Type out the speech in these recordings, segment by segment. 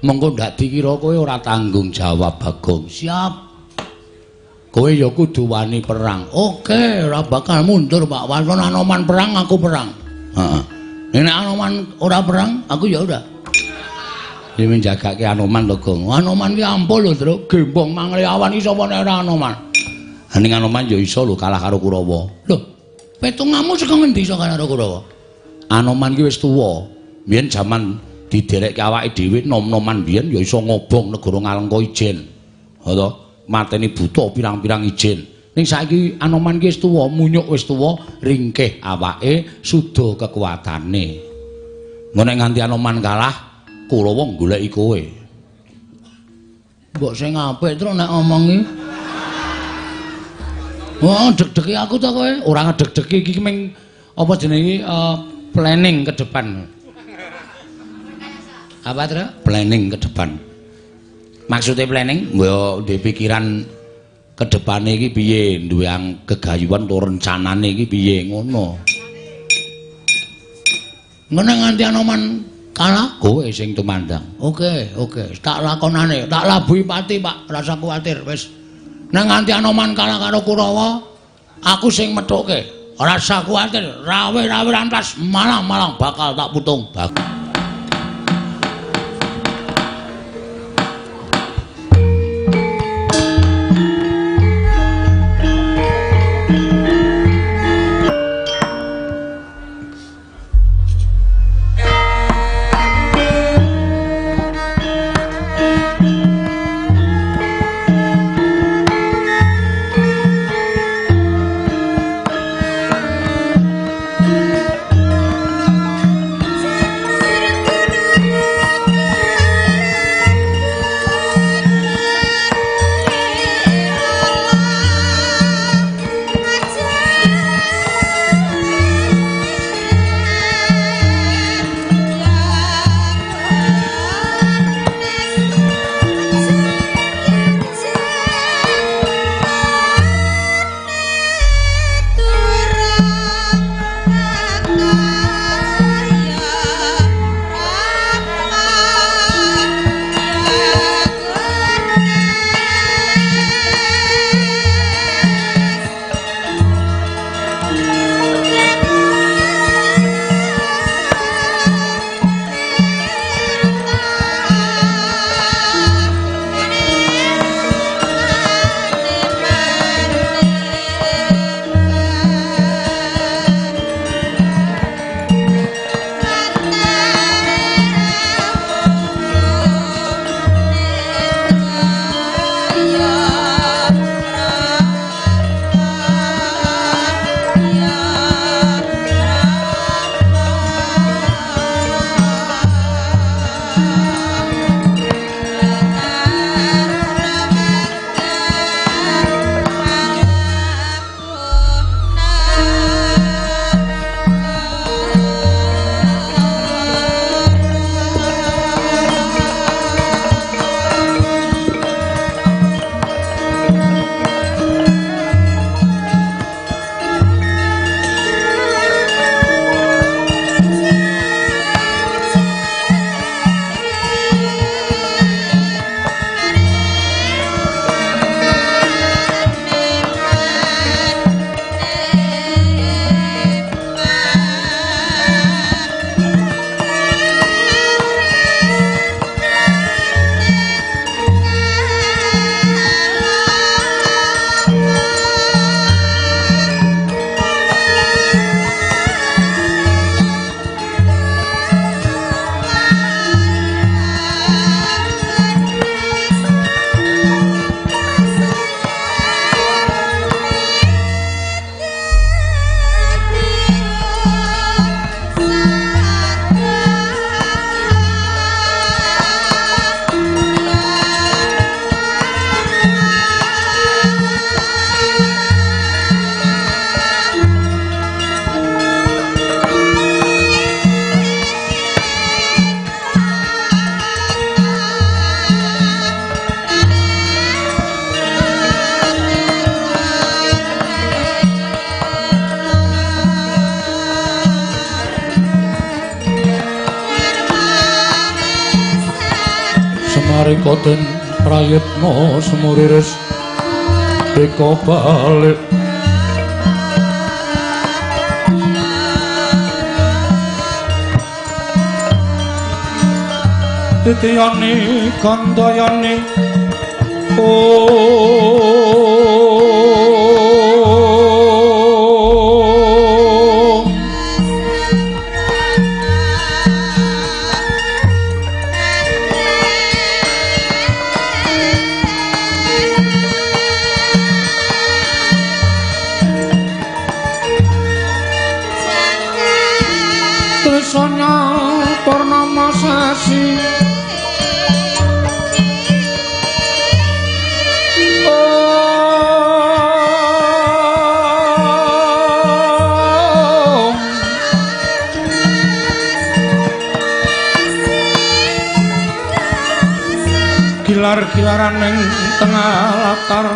Mengko ndak dikira kowe ora tanggung jawab Bagong. Siap. Kowe ya kudu wani perang. Oke, ora bakal mundur Pak Waton. Anoman perang aku perang. Heeh. Nek Anoman ora perang, aku ya udah. Iki menjagake Anoman to, Gong. Anoman ki ampun lho, Tru. Gembong mangliawan iso apa nek ora Anoman. Ning Anoman ya iso lho kalah karo Kurawa. Lho, petungamu saka ngendi iso kalah karo Kurawa? Anoman ki wis tuwa. Biyen jaman diderekke awake dhewe nom-noman biyen ya iso ngobong negara Ngalengka Ijen. Ngono, mateni buta pirang-pirang ijen. Ning saiki Anoman ki wis tuwa, munyuk wis tuwa, ringkih awake, suda kekuatane. Ngono nek nganti Anoman kalah, Kurawa goleki kowe. Mbok sing apik terus nek ngomong iki. Wah, deg-degi aku to kowe. Ora ngedeg-degi iki ming apa jenenge planning ke depan. Apa terus? Planning ke depan. Maksudnya planning, mbok duwe pikiran ke depane iki piye, duwe gegayuhan to rencanane iki piye ngono. Ngono nganti Anoman kalah kowe sing tumandang. Oke. Tak lakonane, tak labuhi pati, Pak. Rasa kuwatir, wis. Nang nganti Anoman kalah karo Kurawa, aku sing methuke. Rasa kuwatir, rawe-rawe rantas malang-malang bakal tak putung. nalika den prayitna semuriris beka balik titiyane kandayane tresna purnama sasi gilar-gilaran ning tengah latar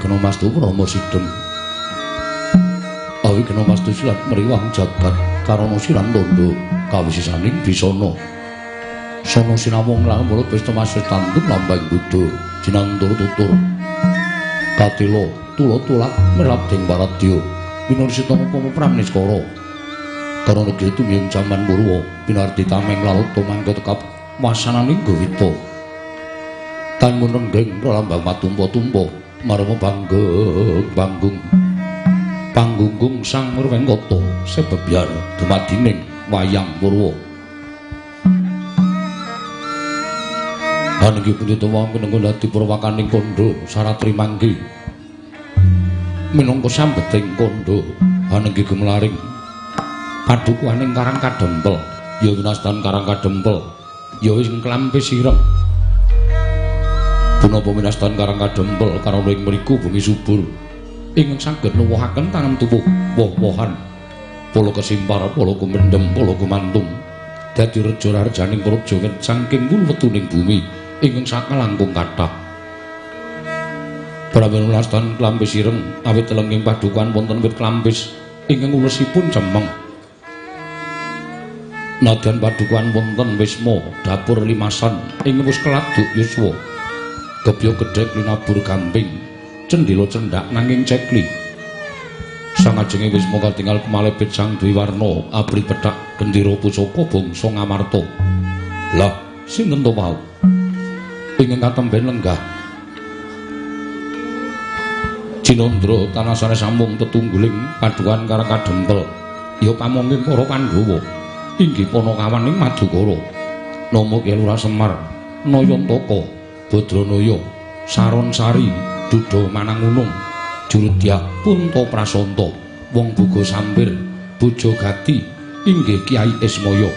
Kena mastu Rama Sidem awi kena mastu silat meriwang jagat karana silan tondo kawisisaning bisana sono sinamung lan mulut pesta masih tandem lambang budo jinang tutur katilo tulo-tulak merap ding waradya winursita upama pramniskara karana negeri tumiyung jaman Purwa pinarti tameng laut tumangga tekap wasananing gawita tan munenggeng pralambang matumpa-tumpa marama panggunggung sang Murwengkata sebebyar dumadining wayang Purwa. Anggih punika wong pinenggon dadi purwakaning kandha saratri manggi. Minangka sambeting kandha anggih gemelaring padukuaning Karang Kadempel, ya winastan Karang Kadempel, ya wis klampe sireng. Punapa winastan Karang Kadempel karo ing mriku bumi subur ingkang saged nuwuhaken tangan tuwuh woh-wohan pala kesimpar pala kumendhem pala kumantung dadi reja rajaning praja saking wulwetuning bumi ingkang sakalangkung kathah praben winastan klampis ireng awit telenging padukan wonten wit klampis ingkang ulesipun cemeng nadyan padukan wonten wisma dapur limasan ingkang wis keladuk yuswa gebya gedhek linabur gamping cendhila cendhak nanging cekli sangajenge wisma katingal kemalebet sang Dwi Warna abri pethak gendera pusaka bangsa Ngamarta lah sinten to wau ingkang katemben lenggah Cinandra tanasane sambung tetungguling padukan Karang Kadempel ya pamongking para Pandhawa inggih Panakawan ing Madukara nama Kyai Lurah Semar Nayantaka Badranaya Saronsari Duda Manangunung Jurudyak Punta Prasanta Wong Boga Sampir Bojo Gati inggih Kyai Ismaya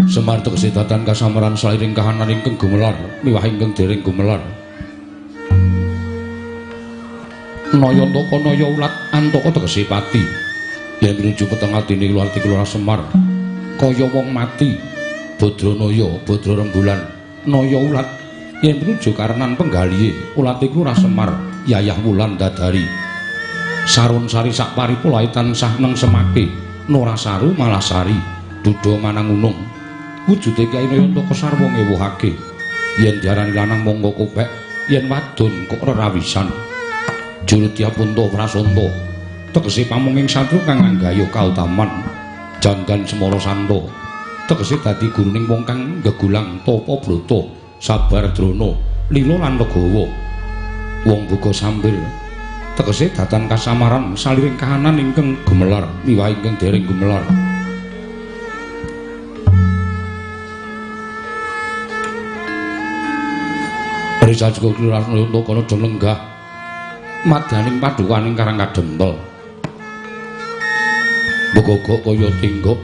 Semar tegese datan kasamaran saliring kahanan ingkang gumelar miwah ingkang dereng gumelar Nayantaka Naya Ulat Antaka tegese pati yen menuju peteng atine Luarti Lurah Semar kaya wong mati Badranaya Badra Rembulan Naya Ulat yen menuju karenan penggalihe ulat iku Lurah Semar Yayah Wulan Dadari Saronsari sak paripolahe tansah nengsemake Norasaru Malasari Duda Manangunung wujude Kyai Nayantaka sarwa ngewuhake yen diarani lanang monggo kopek yen wadon kok rerawisan Jurutya Punta Prasanta tegese pamunging satru kang anggayo kautaman janggan semara santo tegese dadi guruning wong kang gegulang tapa brata sabar drana lila lan legawa wong buka sambil tegese datan kasamaran saliring kahanan ingkang gemelar miwah ingkang dereng gemelar Risa juga kelurahan untuk kono jeng lenggah madyaning padukaning Karang Kadempel begogok kaya tinggok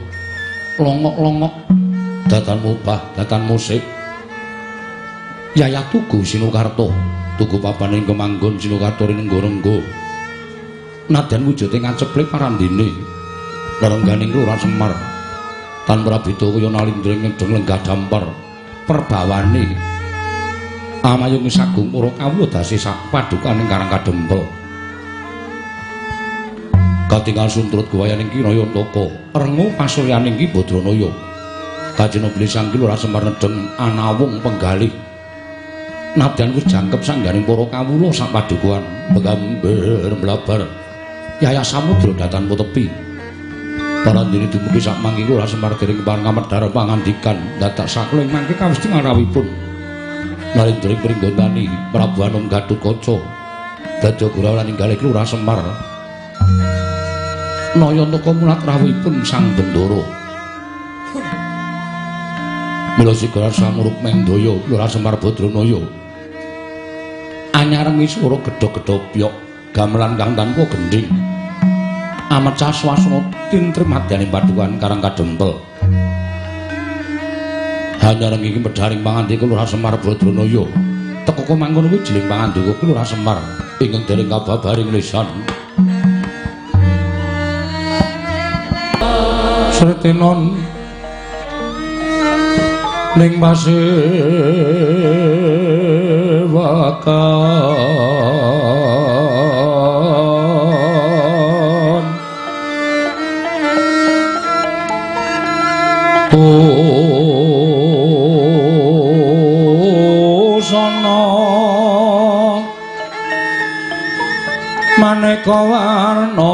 longok-longok datan mubah datan musik Yayah Tugu Sinukarto Tugu papaning kemanggon Sinukarto ring Renggo nadyan wujude ngaceplek parandene nerengganing Lurah Semar tan prabita kaya nalindring jeng lenggah dampar perbawane amayung sagung para kawula dasi sak padukaning Karang Kadempel katingal suntrut guwayaning Ki Nayantaka rengu pasuryaning Ki Badranaya kajena beli Sangki Lurah Semar nedeng anawung penggalih nadyan wis jangkep sangganing para kawula sak padukuhan mgambar mlabar Yayah Samudra datan Potepi parandene dumugi sak mangki Lurah Semar dereng pangamedhar pangandikan dadak sakling mangke kawis ngarawipun Narendra Pringgondani Prabu Anom Gatotkaca Dadya Gurawan inggalih Lurah Semar Nayantaka mulat rawuhipun Sang Bendara Mila Sigara Samuruk Mendaya Lurah Semar Badranaya anyarengi swara gedha-gedha piyok gamelan kang tanpa gendhing amecah swasana tintrem madyaning padukan Karang Kadempel hanyarengi iki medharing pangandika Lurah Semar Badranaya teka kemangkono kuwi jiling pangandika Lurah Semar ingkang dereng kababaring lisan Sretinon ning pasewakan sono maneka warna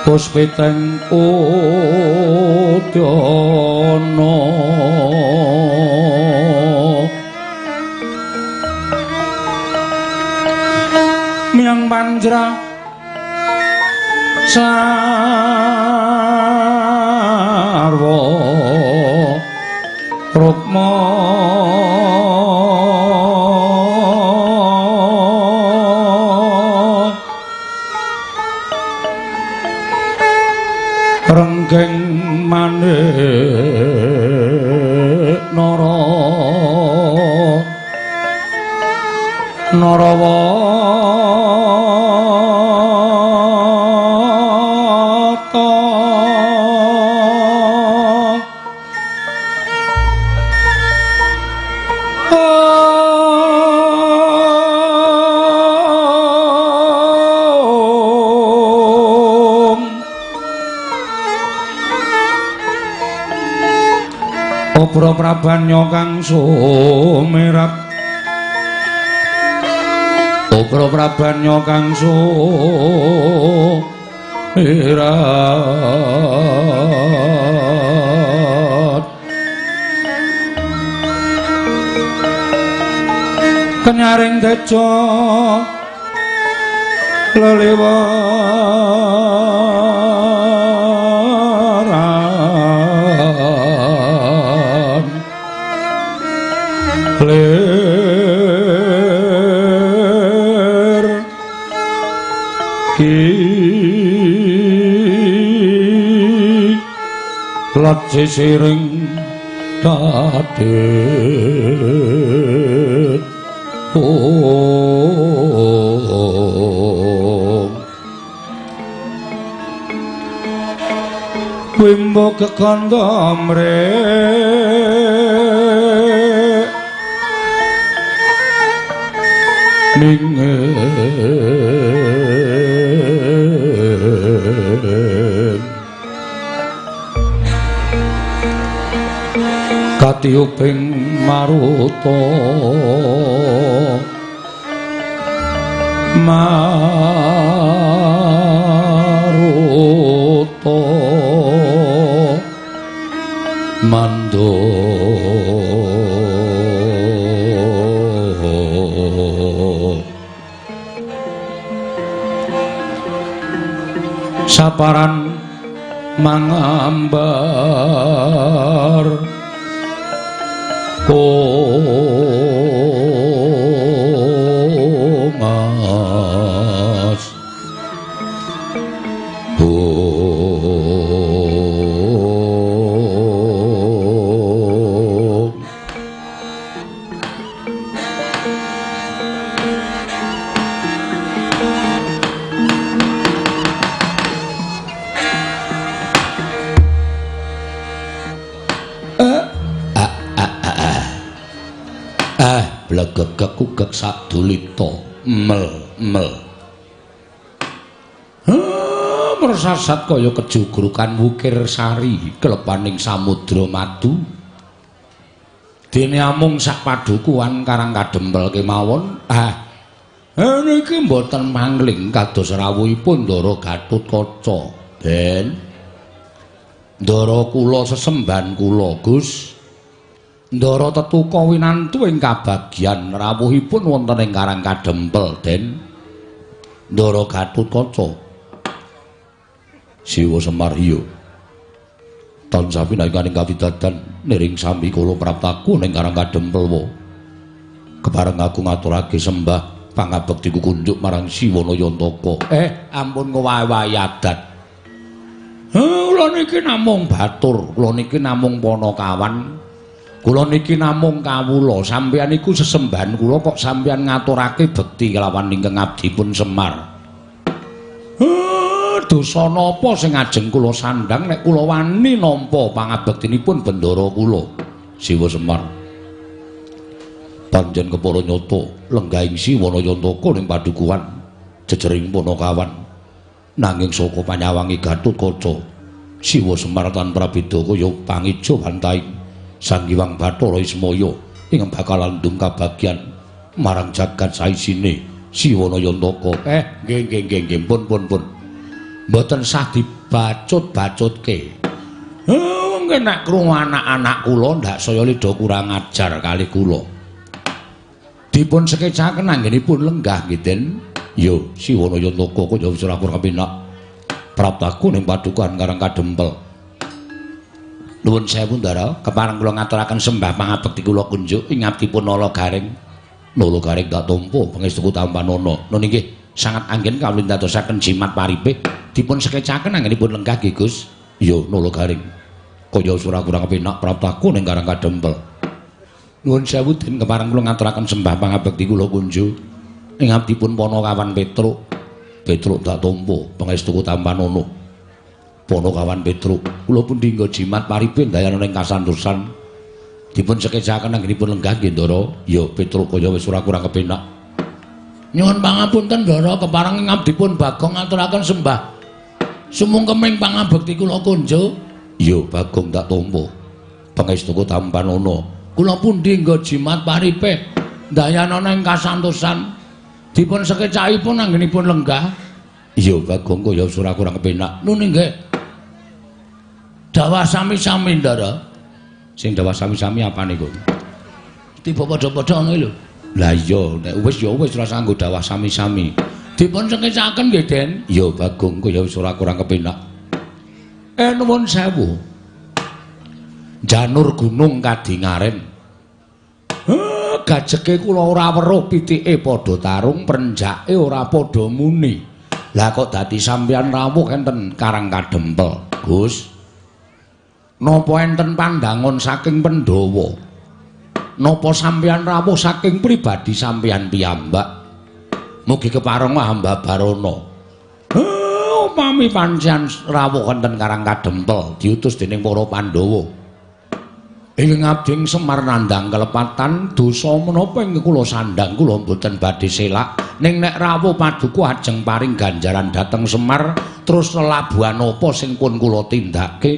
Puspiteng Udyana Miang Panjra Sarwa Rukma renggeng maneh Narawata Obra Prabanya kang sumerat Obra Prabanya kang sumerat Kenyaring tejo lelewaran ler ki lat sisiring Dadet Wimbo kekanda mrek ningen katiuping maruta mando saparan mangambar mas blegegek kugek sadulita mel mersasat kaya kejugrukan wukir sari kelepaning samudra madu dene amung sak padukuhan Karang Kadempel kemawon niki mboten mangling kados rawuhipun Ndara Gatotkaca Den Ndara kula sesembahan kula Gus Ndara Tetuka winantu ing kabagyan rawuhipun wonten ing Karang Kadempel Den Ndara Gatotkaca Siwa Semar iya tansah pinayunganing kawidadan niring sami kula praptaku ning Karang Kadempel wa kepareng aku ngaturake sembah pangabektiku kunjuk marang Siwana Yantaka ampun ngowahi adat kula niki namung batur kula niki namung Panakawan kula niki namung kawula sampeyan iku sesembahan kula kok sampeyan ngaturake bekti kelawan ingkang abdipun Semar dosa napa sing ajeng kula sandhang nek kula wani nampa pangabektinipun bendara kula Siwa Semar panjen kepara nyata lenggahing Siwana Yantaka ning padukuhan jejering Panakawan nanging saka panyawangi Gatotkaca Siwa Semar tan prabeda kaya pangijo pantaing Sang Hyang Bathara Ismaya ing bakal landung kabagyan marang jagat saisine Siwana Yantaka nggih pun mboten sah dibacut-bacutke nggih nek krungu anak-anak kula ndak saya lida kurang ajar kalih kula dipun sekecaken anggenipun lenggah nggih Den yo Siwana Yantaka kaya wis ora kepenak praptaku ning padukuhan Karang Kadempel nuwun sewu Ndara kepareng kula ngaturaken sembah pangabekti kula kunjuk ing abdipun Nala Garing tak tampa pangestuku tampanana nggih sangat anggen kawula dadosaken jimat paripih dipun sekecaken anggenipun lenggah nggih Gus ya Nala Garing kaya ora kurang kepenak praptaku ning Karang Kadempel nuwun sewu Den kepareng kula ngaturaken sembah pangabekti kula kunjuk ing abdipun Panakawan Petruk tak tampa pangestuku tampanana Panakawan Petruk kula pun dinggo jimat paripih dayana ing kasantosan dipun sekecaken anggenipun lenggah nggih Ndara ya Petruk kaya wis ora kurang kepenak nyuwun pangapunten Ndara kepareng ngabdipun Bagong ngaturaken sembah sumungkeming pangabekti kula kunjuk ya Bagong tak tampa pangestuku tampanana kula pun dinggo jimat paripih dayana ing kasantosan dipun sekecakipun anggenipun lenggah ya Bagong kaya wis ora kurang kepenak nune nggih dawah sami-sami Ndara sing dawah sami-sami apane kok tiba padha-padha ngene lho lah iya nek wis ya wis rasa nggo dawah sami-sami dipun sekecaken nggih Den ya Bagong kaya wis ora kurang kepenak nuwun sewu janur gunung kadingaren gajeke kula ora weruh pitike padha tarung prenjake ora padha muni lah kok dadi sampeyan rawuh enten Karang Kadempel Gus Napa enten pandangon saking Pandhawa? Napa sampeyan rawuh saking pribadi sampeyan piyambak? Mugi kepareng hamba Barana. Upami pancen rawuh wonten Karang Kadempel diutus dening para Pandhawa. Ing ngabding Semar nandhang kelepatan dosa menapa ing kula sandhang kula mboten badhe selak ning nek rawuh paduka ajeng paring ganjaran dhateng Semar terus lelabuhan apa sing pun kula tindake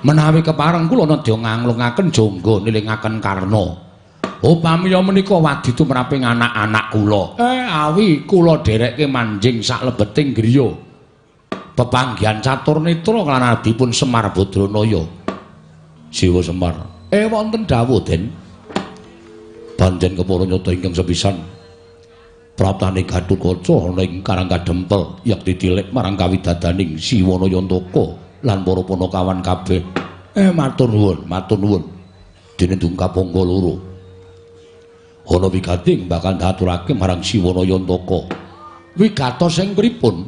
menawi kepareng kula nedya nganglungaken jangga nilingaken karna upami menika wadi tumraping anak-anak kula awi kula dherekke manjing sak lebeting griya pepanggihan catur netra lan adipun Semar Badranaya Siwa Semar. Wonten dawuh Den. Panjen kepara nyata ingkang sepisan. Praptane Gatotkaca ning Karang Kadempel yakti dilek marang kawidadaning Siwana Yantaka lan para punakawan kabeh. Matur nuwun. Dene dungkap angka loro. Ana wigating bakal ndaturake marang Siwana Yantaka. Wigatos sing pripun?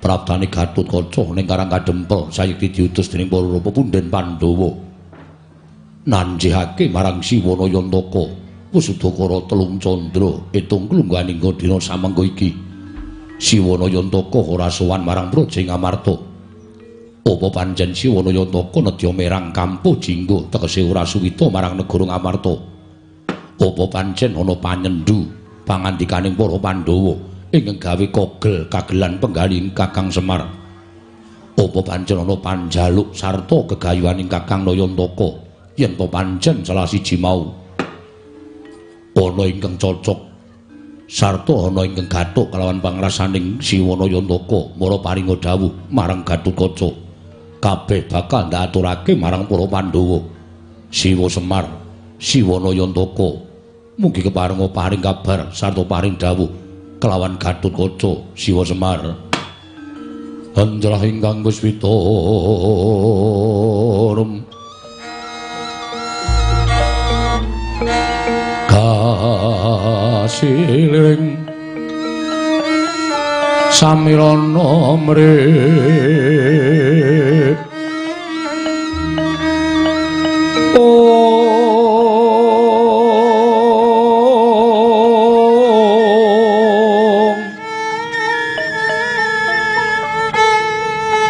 Praptane Gatotkaca ning Karang Kadempel sayekti diutus dening para pepunden Pandhawa. Nanjihake marang Siwana Yantaka Pusudakara telung candra etung klungganing dina samengko iki Siwana Yantaka ora sowan marang Praja Ngamarta apa pancen Siwana Yantaka nedya merang Kampuh Jingga tegese ora suwita marang negara Ngamarta apa pancen ana panyendhu pangandikaning para Pandhawa ingkang gawe kogel kagelan penggalih Kakang Semar apa pancen ana panjaluk sarta gegayuhaning Kakang Nayantaka yen to pancen salah siji mau ana ingkang cocok sarta ana ingkang gathuk kalawan pangrasaning Siwana Yantaka mara paringa dawuh marang Gatotkaca kabeh bakal ndaturake marang para Pandhawa Siwa Semar Siwana Yantaka mugi keparenga paring kabar sarta paring dawuh kelawan Gatotkaca Siwa Semar anjlah ingkang Puspita kasiling samirana mrih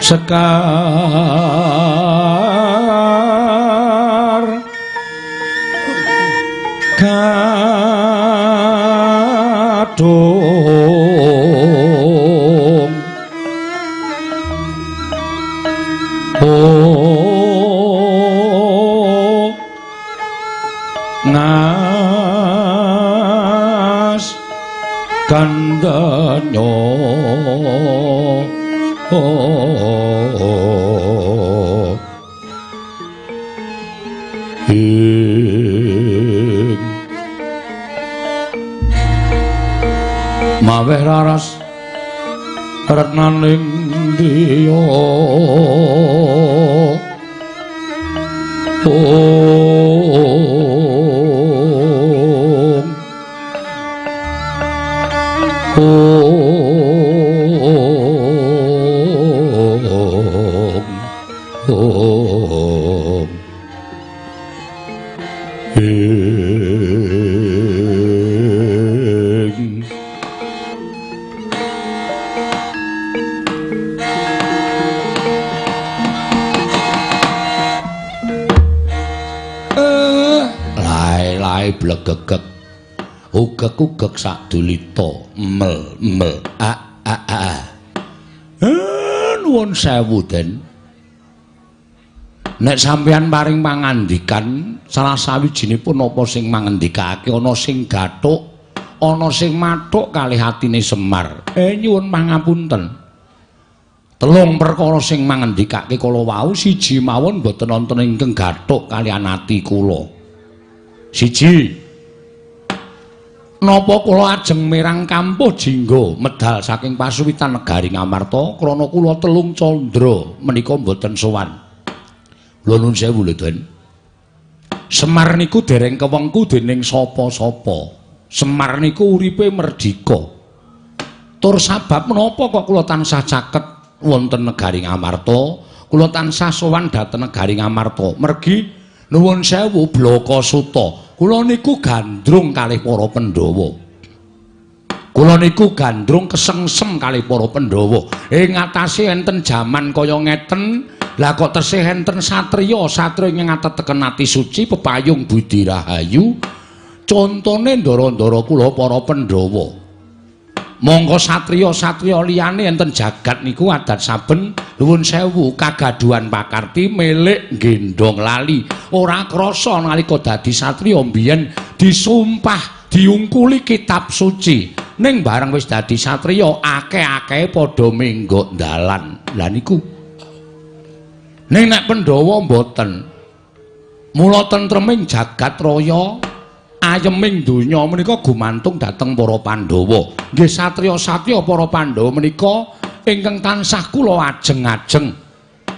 sekar kadung ngas kandhanya maweh raras retnaning diya blegegek ugek-ugek sadulita mel nuwun sewu Den nek sampeyan paring pangandikan salah sawijinipun apa sing mangendikake ana sing gathuk ana sing mathuk kalih atine Semar nyuwun pangapunten telung perkara sing mangendikake kala wau siji mawon boten wonten ingkang gathuk kaliyan ati kula siji napa kula ajeng mirang Kampuh Jingga medal saking pasuwitan negari Ngamarta krana kula telung candra menika mboten sowan lho nuwun sewu lho Den Semar niku dereng kewengku dening sapa-sapa Semar niku uripe merdika tur sabab menapa kok kula tansah caket wonten negari Ngamarta kula tansah sowan dhateng negari Ngamarta. Mergi nuwun sewu Blakasuta. Kula niku gandrung kalih para Pandhawa. Kula niku gandrung kesengsem kalih para Pandhawa. Ing ngatasé enten jaman kaya ngeten, lah kok tesih enten satriya ing ngateteken ati suci pepayung budi rahayu. Contone ndara-ndara kula para Pandhawa. Monggo satriya liyane enten jagat niku adat saben nuwun sewu kagaduhan pakarti milik gendong lali. Ora krasa nalika dadi satriya mbiyen disumpah diungkuli kitab suci. Ning bareng wis dadi satriya akeh-akehe padha menggo dalan. Lah niku ning nek Pandhawa mboten. Mula tentreming jagat raya ayeming donya menika gumantung dhateng para Pandhawa. Nggih satriya-satriya para Pandhawa menika ingkang tansah kula ajeng-ajeng.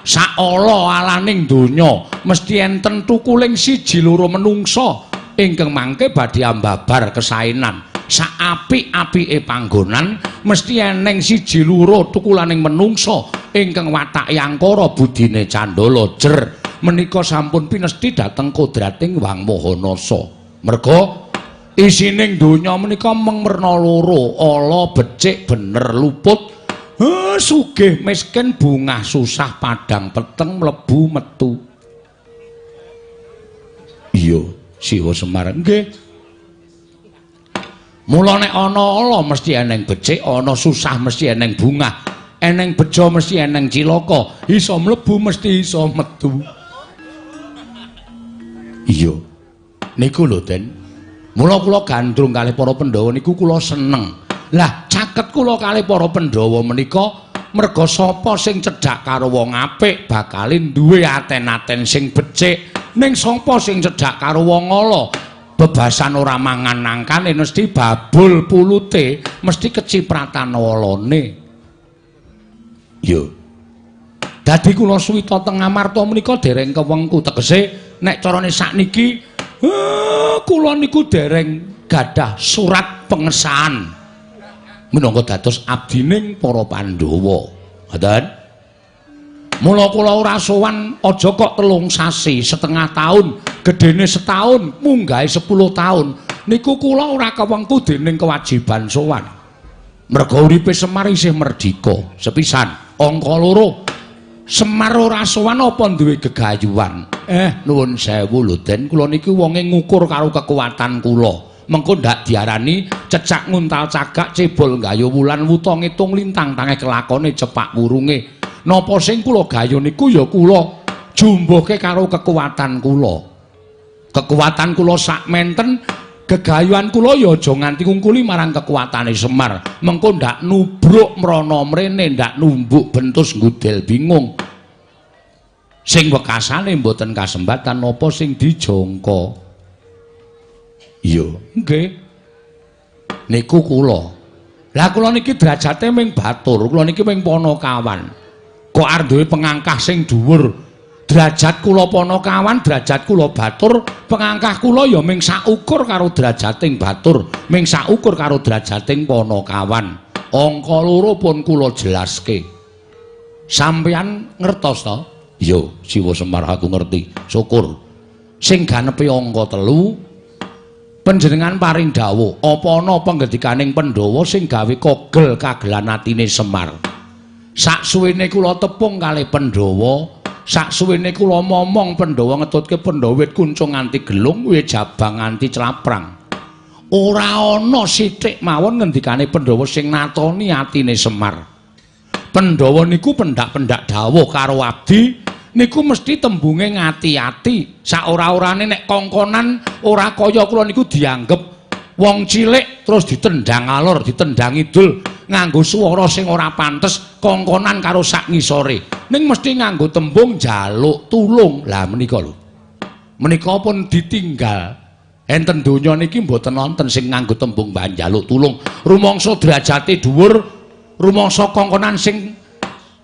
Saala alaning donya mesti enten tukuling siji loro menungsa ingkang mangke badhe ambabar kesaenan. Saapik-apike panggonan mesti eneng siji loro tukulaning menungsa ingkang watake angkara budine candala jer menika sampun pinesti dhateng kodrating Wang Mahanasa. Merga isining donya menika mung merna loro, ala becik bener luput, sugih miskin bungah susah padang peteng mlebu metu. Iya, Siwa Semar nggih. Mula nek ana ala mesti eneng becik, ana susah mesti eneng bungah, eneng bejo mesti eneng cilaka, iso mlebu mesti iso metu. Iya. Niku lho Den. Mula kula gandrung kalih para Pandhawa niku kula seneng. Lah caket kula kalih para Pandhawa menika merga sapa sing cedhak karo wong apik bakalin duwe aten-aten sing becik. Ning sapa sing cedhak karo wong ala bebasan ora mangan nangkane mesti babul pulute, mesti kecipratan walane. Yo. Dadi kula suwita teng Ngamarta menika dereng kewengku tegese nek carane sakniki kula niku dereng gadah surat pengesahan minangka dados abdining para Pandhawa. Ngoten. Mula kula ora sowan aja kok 3 sasi, setengah taun, gedene setahun, munggahe 10 taun. Niku kula ora kewengku dening kewajiban sowan. Merga uripe Semar isih merdika. Sepisan, angka 2. Semar ora sowan apa duwe gegayuhan. Nuwun sewu lho Den, kula niki wonge ngukur karo kekuatan kula. Mengko ndak diarani cecak nguntal cagak cebol gayo wulan wuta ngitung lintang tangeh kelakone cepak wurunge. Napa sing kula gayo niku ya kula jumbuhke karo kekuatan kula. Kekuatan kula sak menten, gegayuhan kula ya aja nganti ngungkuli marang kekuatane Semar. Mengko ndak nubruk mrana mrene, ndak numbuk bentus ngudel bingung. Sing wekasane mboten kasembatan napa sing dijangka. Iya, nggih. Niku kula. Lah kula niki derajate ming batur, kula niki ming Panakawan. Kok arep duwe pengangkah sing dhuwur. Derajat kula Panakawan, derajat kula batur, pengangkah kula ya ming saukur karo derajating batur, ming saukur karo derajating Panakawan. Angka 2 pun kula jelaske. Sampeyan ngertos to? Yo, Siwa Semar aku ngerti. Syukur. Sing ganepe angka 3 panjenengan paring dawuh, apa ana pengendikaning Pandhawa sing gawe kogel kagelan atine Semar. Saksuwene kula tepung kalih Pandhawa, saksuwene kula momong Pandhawa ngetutke Pandhawa wit kuncung nganti gelung, wit jabang nganti celaprang. Ora ana sithik mawon ngendikane Pandhawa sing natoni atine Semar. Pandhawa niku pendak-pendak dawuh karo abdi niku mesti tembunge ngati-ati. Saora-orane nek kongkonan ora kaya kula niku dianggep wong cilik terus ditendang alor, ditendang idul nganggo swara sing ora pantes kongkonan karo sak ngisore. Ning mesti nganggo tembung njaluk tulung. Lah menika lho. Menika pun ditinggal. Enten donya niki mboten wonten sing nganggo tembung mbah njaluk tulung. Rumangsa derajate dhuwur, rumangsa kongkonan sing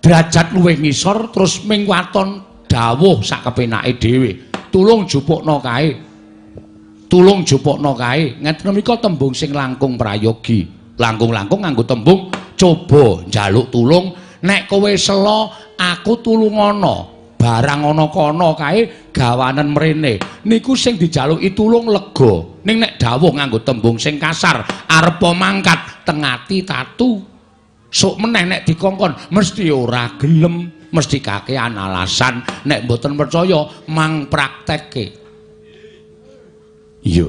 derajat luwih ngisor terus ming waton dawuh sak kepenake dhewe. Tulung jupukna kae. Tulung jupukna kae. Ngeten menika tembung sing langkung prayogi. Langkung-langkung nganggo tembung coba njaluk tulung nek kowe selo aku tulungono barang ana kono kae gawanen mrene niku sing dijaluki tulung lega ning nek dawuh nganggo tembung sing kasar arepa mangkat tengati tatu sok meneh nek dikongkon mesti ora gelem mesti kakean alasan nek mboten percaya mang praktekke iya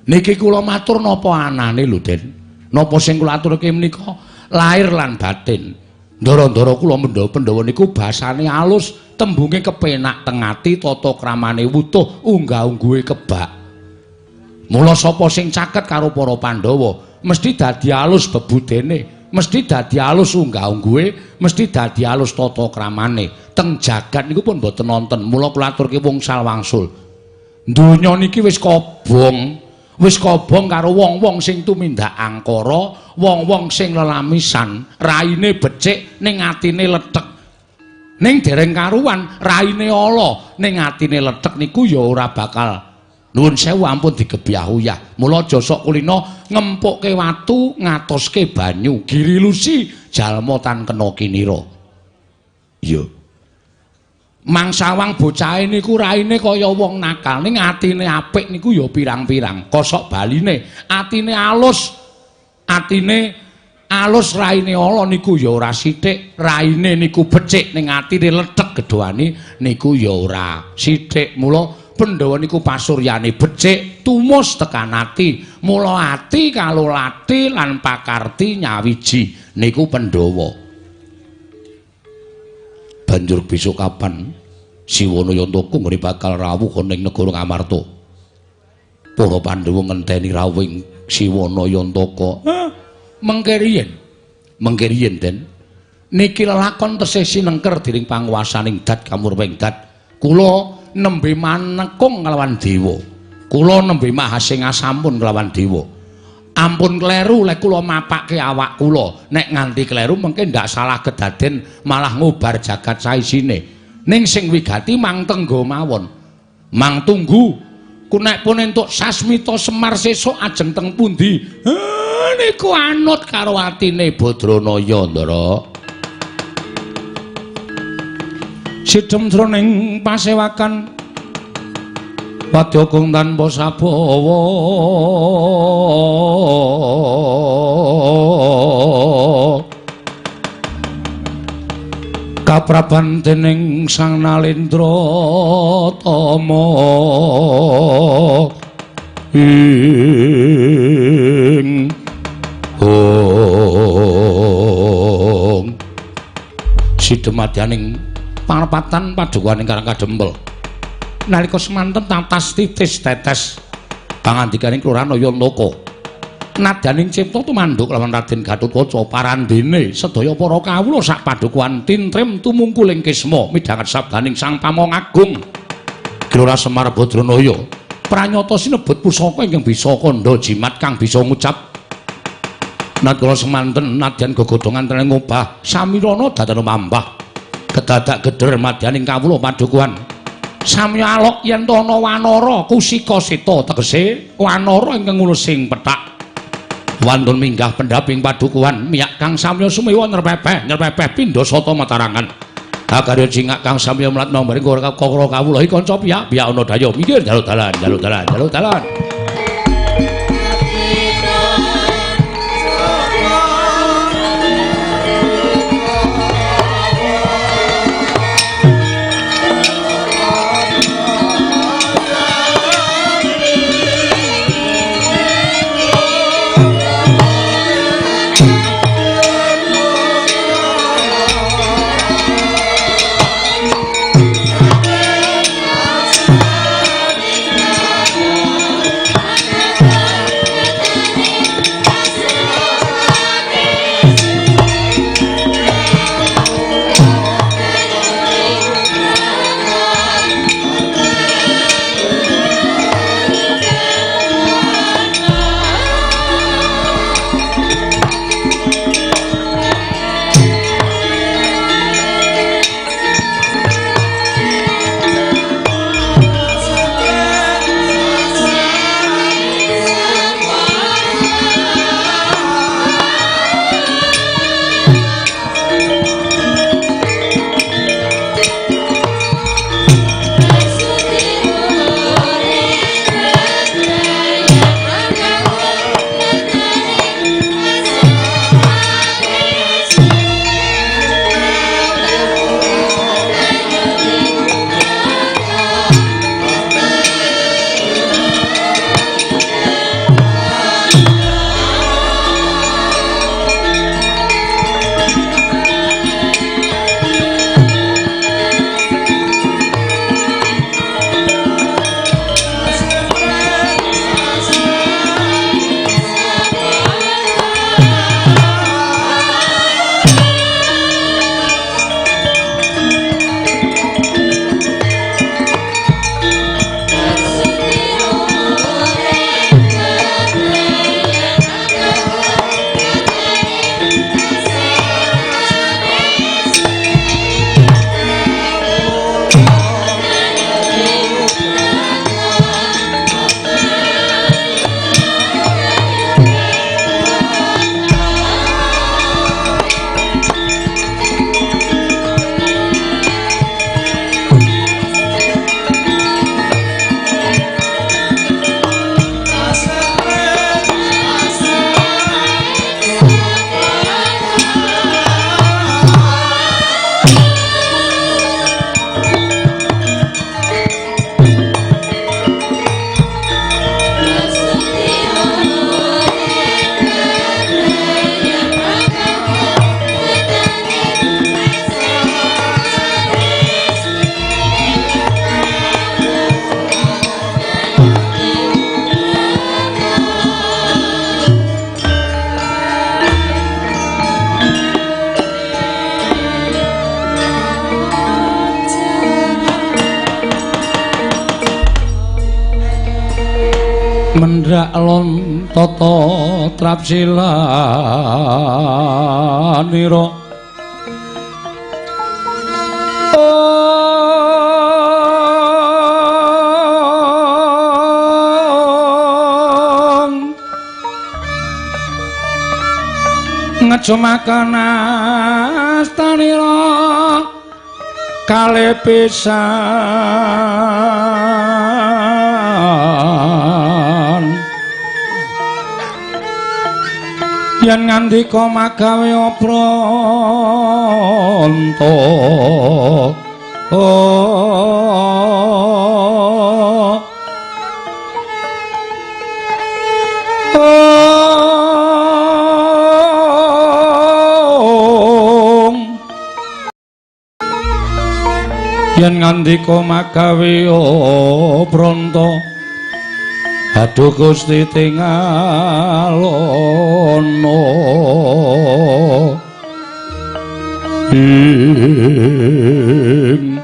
niki kula matur napa anane lho Den napa sing kula aturke menika lahir lan batin ndara-ndara kula Pandhawa niku basane alus tembunge kepenak tengati tata kramane wutuh unggah-ungguhe kebak mula sapa sing caket karo para Pandhawa mesti dadi alus bebudene mesti dadi alus unggah-ungguhe mesti dadi alus tata kramane teng jagat niku pun mboten nonton mula kula aturke wungsul wangsul donya niki wis kobong karo wong-wong sing tumindak angkara, wong-wong sing lelamisan, raine becik ning atine letek. Ning dereng karuan raine ala ning atine letek niku ya ora bakal nuwun sewu ampun digebyah-uyah. Mula aja sok kulina ngempukke watu, ngatoske banyu, giri lusi jalma tan kena kinira. Iya. Mangsawang bocahe niku raine kaya wong nakal ning atine apik niku ya pirang-pirang kosok baline atine alus raine ala niku ya ora sithik raine niku becik ning atine letek gedhoane niku ya ora sithik mula Pandhawa niku pasuryane becik tumus tekan ati mula ati kalolati lan pakarti nyawiji niku Pandhawa banjur besok kapan Siwana Yantaka nggone bakal rawuh ning negara Ngamarta. Para Pandhawa ngenteni rawuhing Siwana Yantaka. Mengke riyen Den. Niki lelakon tesih sinengker dening panguwasaning Dat Kamurweng Dat. Kula nembe manekung kelawan dewa. Kula nembe mahasing asampun kelawan dewa. Ampun kleru lek kula mapake awak kula. Nek nganti kleru mengke ndak salah kedaden malah ngobar jagat saisine. Ning sing wigati mang tenggo mawon. Mang tunggu ku nek pun entuk Sasmita Semar sesuk ajeng teng pundi? Niku anut karo atine Badranaya Ndara. Sidemtroning pasewakan Padyakung tanpa sabawa kapraban dening Sang Nalendra Tama ing sidemadyaning pangrepatan padukaning Karang Kadempel nalika semanten tatas titis tetes pangandikaning Kelurahan Yantaka nadyaning cipta tumanduk lawan Raden Gatotkaca parandene sedaya para kawula sak padukuhan tintrem tumungkuling kisma midhanget sabdaning Sang Pamong Agung Gelora Semar Badranaya pranyata sinebut pusaka ingkang bisa kandha jimat kang bisa ngucap nadkala semanten nadyan gegodhongan teneng ngobah samirana dadana mambah kedadak gedher madyaning kawula padukuhan samya alok yen ana wanara kusika seta tegese wanara ingkang ngulusing pethak wantun minggah pendhaping padukuhan miyak kang samya sumewa nyerpepeh pindha sata matarangan agarya jingak kang samya mlat nombring kawula kawula iki kanca piyak ana daya mikir jaluk dalan mendrak lon tata trapsilanira ngejemaken astanira kalih pisan yen ngandika magawe pranta yen ngandika magawe pranta aduh Gusti tingalono ing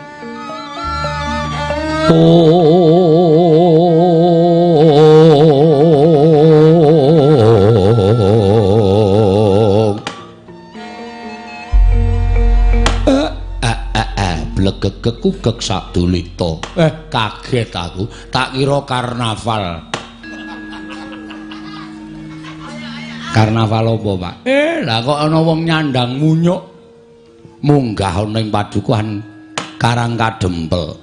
gegek sadulita kaget aku tak kira karnaval apa Pak lah kok ana wong nyandang munyuk munggah ana ing padukuhan Karang Kadempel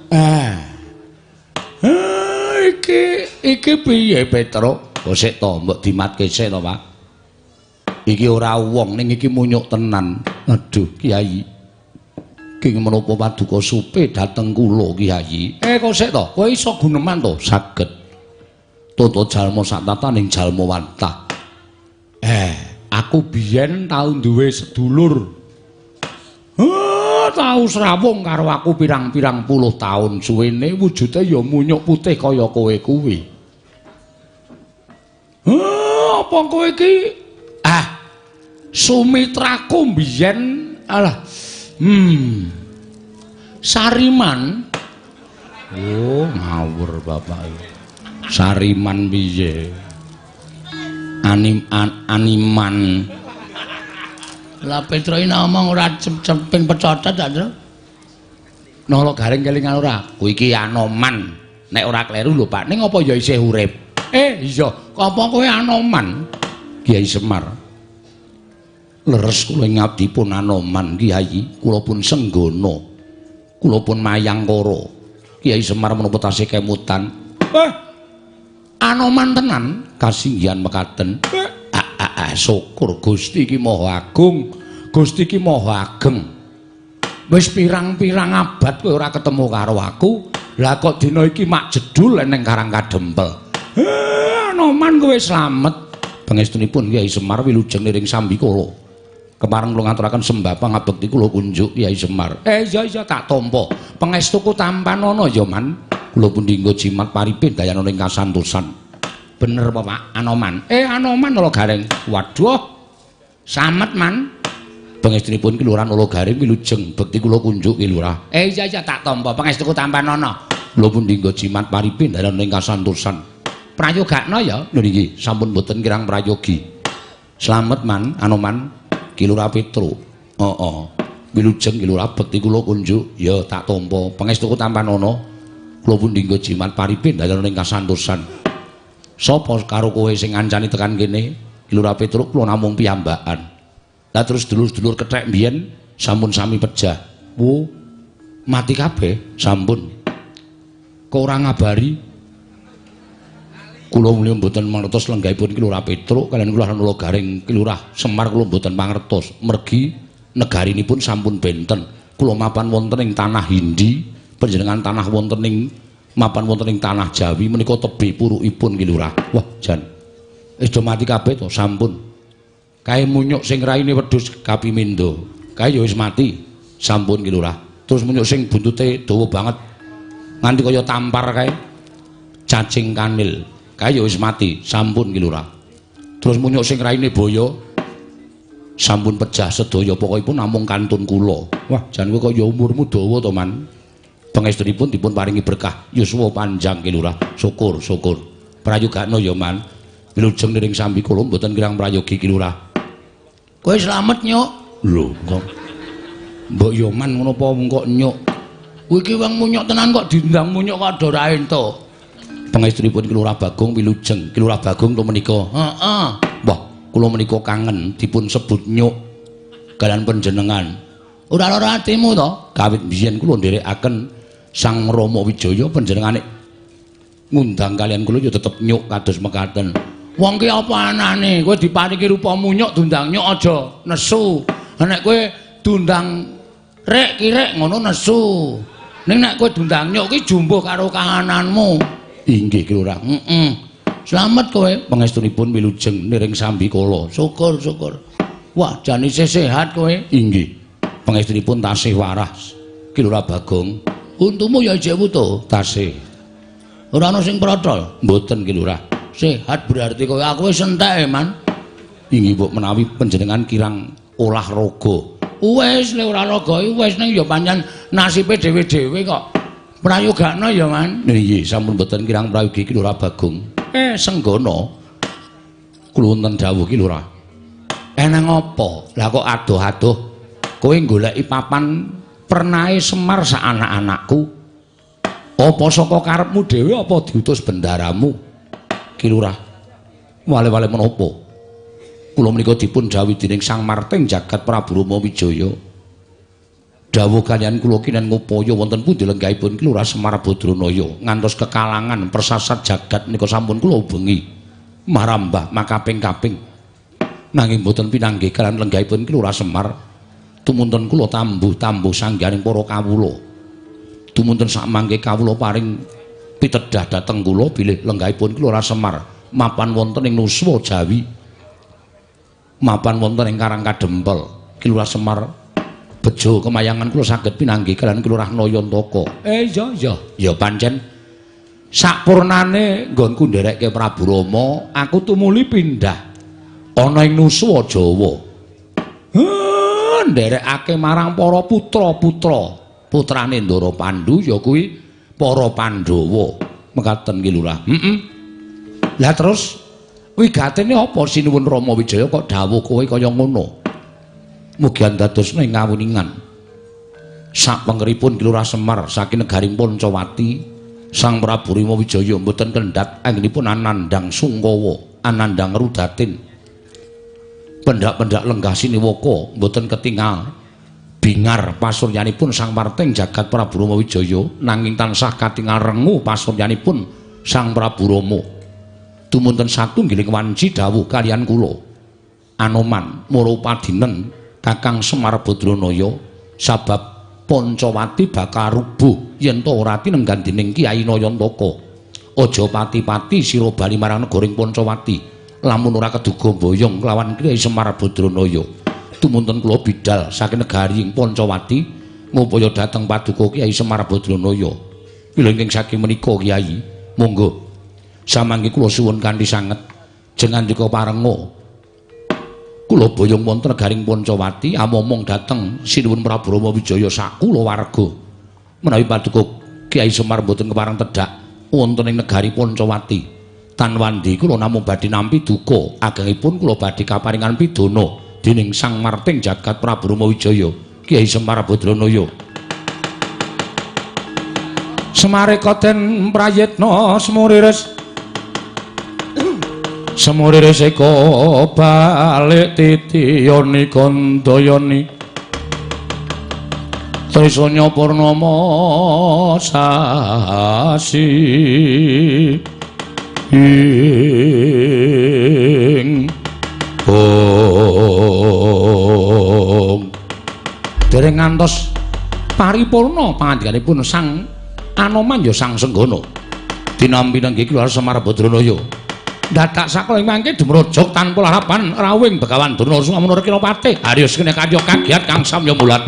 iki piye Petruk kok sik to mbok dimatke sik to Pak iki ora wong ning iki munyuk tenan aduh Kiai King menapa paduka supe dateng kula Kyai. Kok sik to, kowe iso guneman to? Saged. Toto jalma sak tataning jalma wantah. Aku biyen tau duwe sedulur. Tau srawung karo aku pirang-pirang puluh taun suwene wujude ya munyuk putih kaya kowe kuwi. Apa kowe iki? Sumitraku biyen alah Sariman. Oh, ngawur Bapak. Sariman piye? Animan. Lah Petro iki ngomong ora cepeng pecotot ta, Tru? Nolo garing kelingan ora? Kuwi iki Anoman. Nek ora kleru lho, Pak. Ning apa ya isih urip? Iya. Apa kowe Anoman? Kiai Semar. Leres kula ngabdi pun Anoman Kiai, kula pun Senggono, kula pun Mayangkara. Kiai Semar menapa tasih kemutan? Anoman tenan kasinggihan mekaten. Syukur Gusti iki Maha Agung, Gusti iki Maha Ageng. Wis pirang-pirang abad kowe ora ketemu karo aku, lah kok dina iki mak jedul ning Karang Kadempel. Anoman kowe slamet. Pangestunipun Kiai Semar wilujeng niring Sambikala. Kemareng kula ngaturaken sembah pangabekti kula kunjuk Kyai Semar. Iya tak tampa. Pangestuku tampan ana ya Man. Kula pun dinggo jimat paripin dayana ning kasantosan. Bener apa Pak? Anoman. Anoman Ula Garing. Waduh. Samet Man. Pangestunipun Kelurahan Ula Garing wilujeng bekti kula kunjuk Ki Lurah. Iya tak tampa. Pangestuku tampan ana. Kula pun dinggo jimat paripin dayana ning kasantosan. Prayogakna ya. Lho niki sampun boten kirang prayogi. Slamet Man, Anoman. Ki Lurah Petro. Wilujeng Ki Lurah bekti kula kunjuk ya tak tampa. Pangestuku tampan ana. Kula pun dinggo jimat paripin dayana ning kasantosan. Sapa karo kowe sing ngancani tekan kene? Ki Lurah Petro kula namung piyambakan. Lah terus dulur-dulur kethek mbiyen sampun sami pejah. Wo mati kabeh sampun. Kok ora ngabari? Kula mulya mboten mangertos lenggahipun Ki Lurah Petro kaliyan Kelurahan Ula Garing Ki Lurah Semar kula mboten mangertos. Mergi negarinipun sampun benten. Kula mapan wonten ing tanah Hindi, panjenengan tanah wonten ing mapan wonten ing tanah Jawi menika tebih purukipun Ki Lurah. Wah, jan. Wis do mati kabeh to, sampun. Kae munyuk sing raine wedhus Kapimindo. Kae ya wis mati. Sampun Ki Lurah. Terus munyuk sing buntute dawa banget. Nganti kaya tampar kae. Cacing kanil. Kae ya wis mati, sampun Ki Lurah. Terus munyuk sing raine boyo sampun pejah sedaya pokokipun namung kantun kula. Wah, jan kowe kaya umurmu dawa to, Man. Pangestunipun dipun paringi berkah yuswa panjang Ki Lurah. Syukur. prayogakna ya man. Wilujeng niring sambi kula mboten kirang prayogi Ki Lurah. Kowe slamet nyuk. Lho, kok mbok ya man ngono apa kok nyuk. Kowe iki wong munyuk tenan kok diundang munyuk kok ado ra ento. Pangestunipun Ki Lurah Bagong wilujeng. Ki Lurah Bagong to menika. Heeh. Wah, kula menika kangen dipun sebut nyuk kalian panjenengan. Ora lara atimu to? Kawit biyen kula nderekaken Sang Rama Wijaya panjenengane ngundang kalian kula ya tetep nyuk kados mekaten. Wong ki apa anane? Kowe diparingi rupa munyuk dundang nyuk aja nesu. Nek kowe dundang rek kirek ngono nesu. Ning nek kowe dundang nyuk ki jumbuh karo kahananmu. Inggih Ki Lurah. Slamet kowe pangestunipun wilujeng niring sambi kala. Syukur. Wah, jane sehat kowe. Inggih. Pangestunipun tasih waras. Ki Lurah Bagong. Untumu ya jek to, tasih. Ora ana sing protol. Mboten Ki Lurah. Sehat berarti kowe aku wis entek, Man. Inggih, Mbok menawi panjenengan kirang olahraga. Wis lek ora raga wis ning ya pancen nasibe dhewe-dhewe kok. Prayogakna ya, Man. Nggih, sampun mboten kirang prayogi Ki Lurah Bagong. Senggana. Kula wonten dawuh Ki Lurah. Eneng apa? Lah kok adoh-adoh kowe goleki papan pernahe Semar sak anak-anakku. Apa saka karepmu dhewe apa diutus bendaramu? Ki Lurah. Wale-wale menapa? Kula menika dipun dawuhi dening Sang Marting Jagat Prabu Rama Wijaya. Dawuh kaliyan kula kinen ngupaya wonten pundi lenggahipun Ki Lurah Semar Badranaya ngantos kekalangan persasat jagat nika sampun kula ubengi marambah makaping-kaping. Nanging boten pinanggih kaliyan lenggahipun Ki Lurah Semar tumuntun kula tambuh-tambuh sangganing para kawula. Tumuntun sakmangke kawula paring pitedah dhateng kula bilih lenggahipun Ki Lurah Semar mapan wonten ing Nuswa Jawi. Mapan wonten ing Karangkadempel. Ki Lurah Semar bejo kemayangan kula saged pinanggih kaliyan Ki Lurah Nayantaka. Iya. Ya pancen sakpurnane nggonku nderekke Prabu Rama, aku tumuli pindah ana ing Nuswa Jawa. Nderekake marang para putra-putra. Putrane Ndara Pandhu ya kuwi para Pandhawa. Mekaten Ki Lurah. Lah terus wigatene apa sinuwun Rama Wijaya kok dawuh kowe kaya ngono? Mugi andadosna ing kawuningan. Sapengeripun Ki Lurah Semar saking negari Pancawati, Sang Prabu Rama Wijaya mboten kendhat anggenipun anandang Sungkawa, anandang Rudatin. Pendak-pendak lenggah siniwaka mboten ketingal bingar pasuryanipun Sang Marting Jagat Prabu Rama Wijaya nanging tansah katingal rengu pasuryanipun Sang Prabu Rama. Tumuntun satunggiling wanci dawuh kaliyan kula. Anoman Murapadinen Kakang Semar Badranaya sabab Pancawati bakal rubuh yen to ora tinenggan dening Kyai Nayantaka. Aja pati-pati sira bali marang negaring Pancawati. Lamun ora keduga boyong kelawan Kyai Semar Badranaya. Tumuntun kula bidal saking negari ing Pancawati ngupaya dhateng paduka Kyai Semar Badranaya. Pilengking saking menika Kyai, monggo samangke kula suwun kanthi sanget jengandika parenga kula boyong wonten negaring Pancawati amomong dhateng sinuwun Prabu Rama Wijaya sakula warga. Menawi paduka Kyai Semar mboten kepareng tedhak wonten ing negari Pancawati, tanwandi kula namung badhe nampi duka agengipun kula badhe kaparingan pidana dening Sang Marting Jagat Prabu Rama Wijaya Kyai Semar Badranaya. Semareka den prayitna semuriris semuriris eka balik titiyani kandayani trisanya purnama sasi ing dereng ngantos paripurna pangandikanipun Sang Anoman ya Sang Senggana dinampi nang Ki Lurah Semar Badranaya. Dadak sakala mangke dumrojok tanpa harapan rawing Begawan Durna Sukamana Kinapati Haryos kene kanca kagiat kang samya mulat.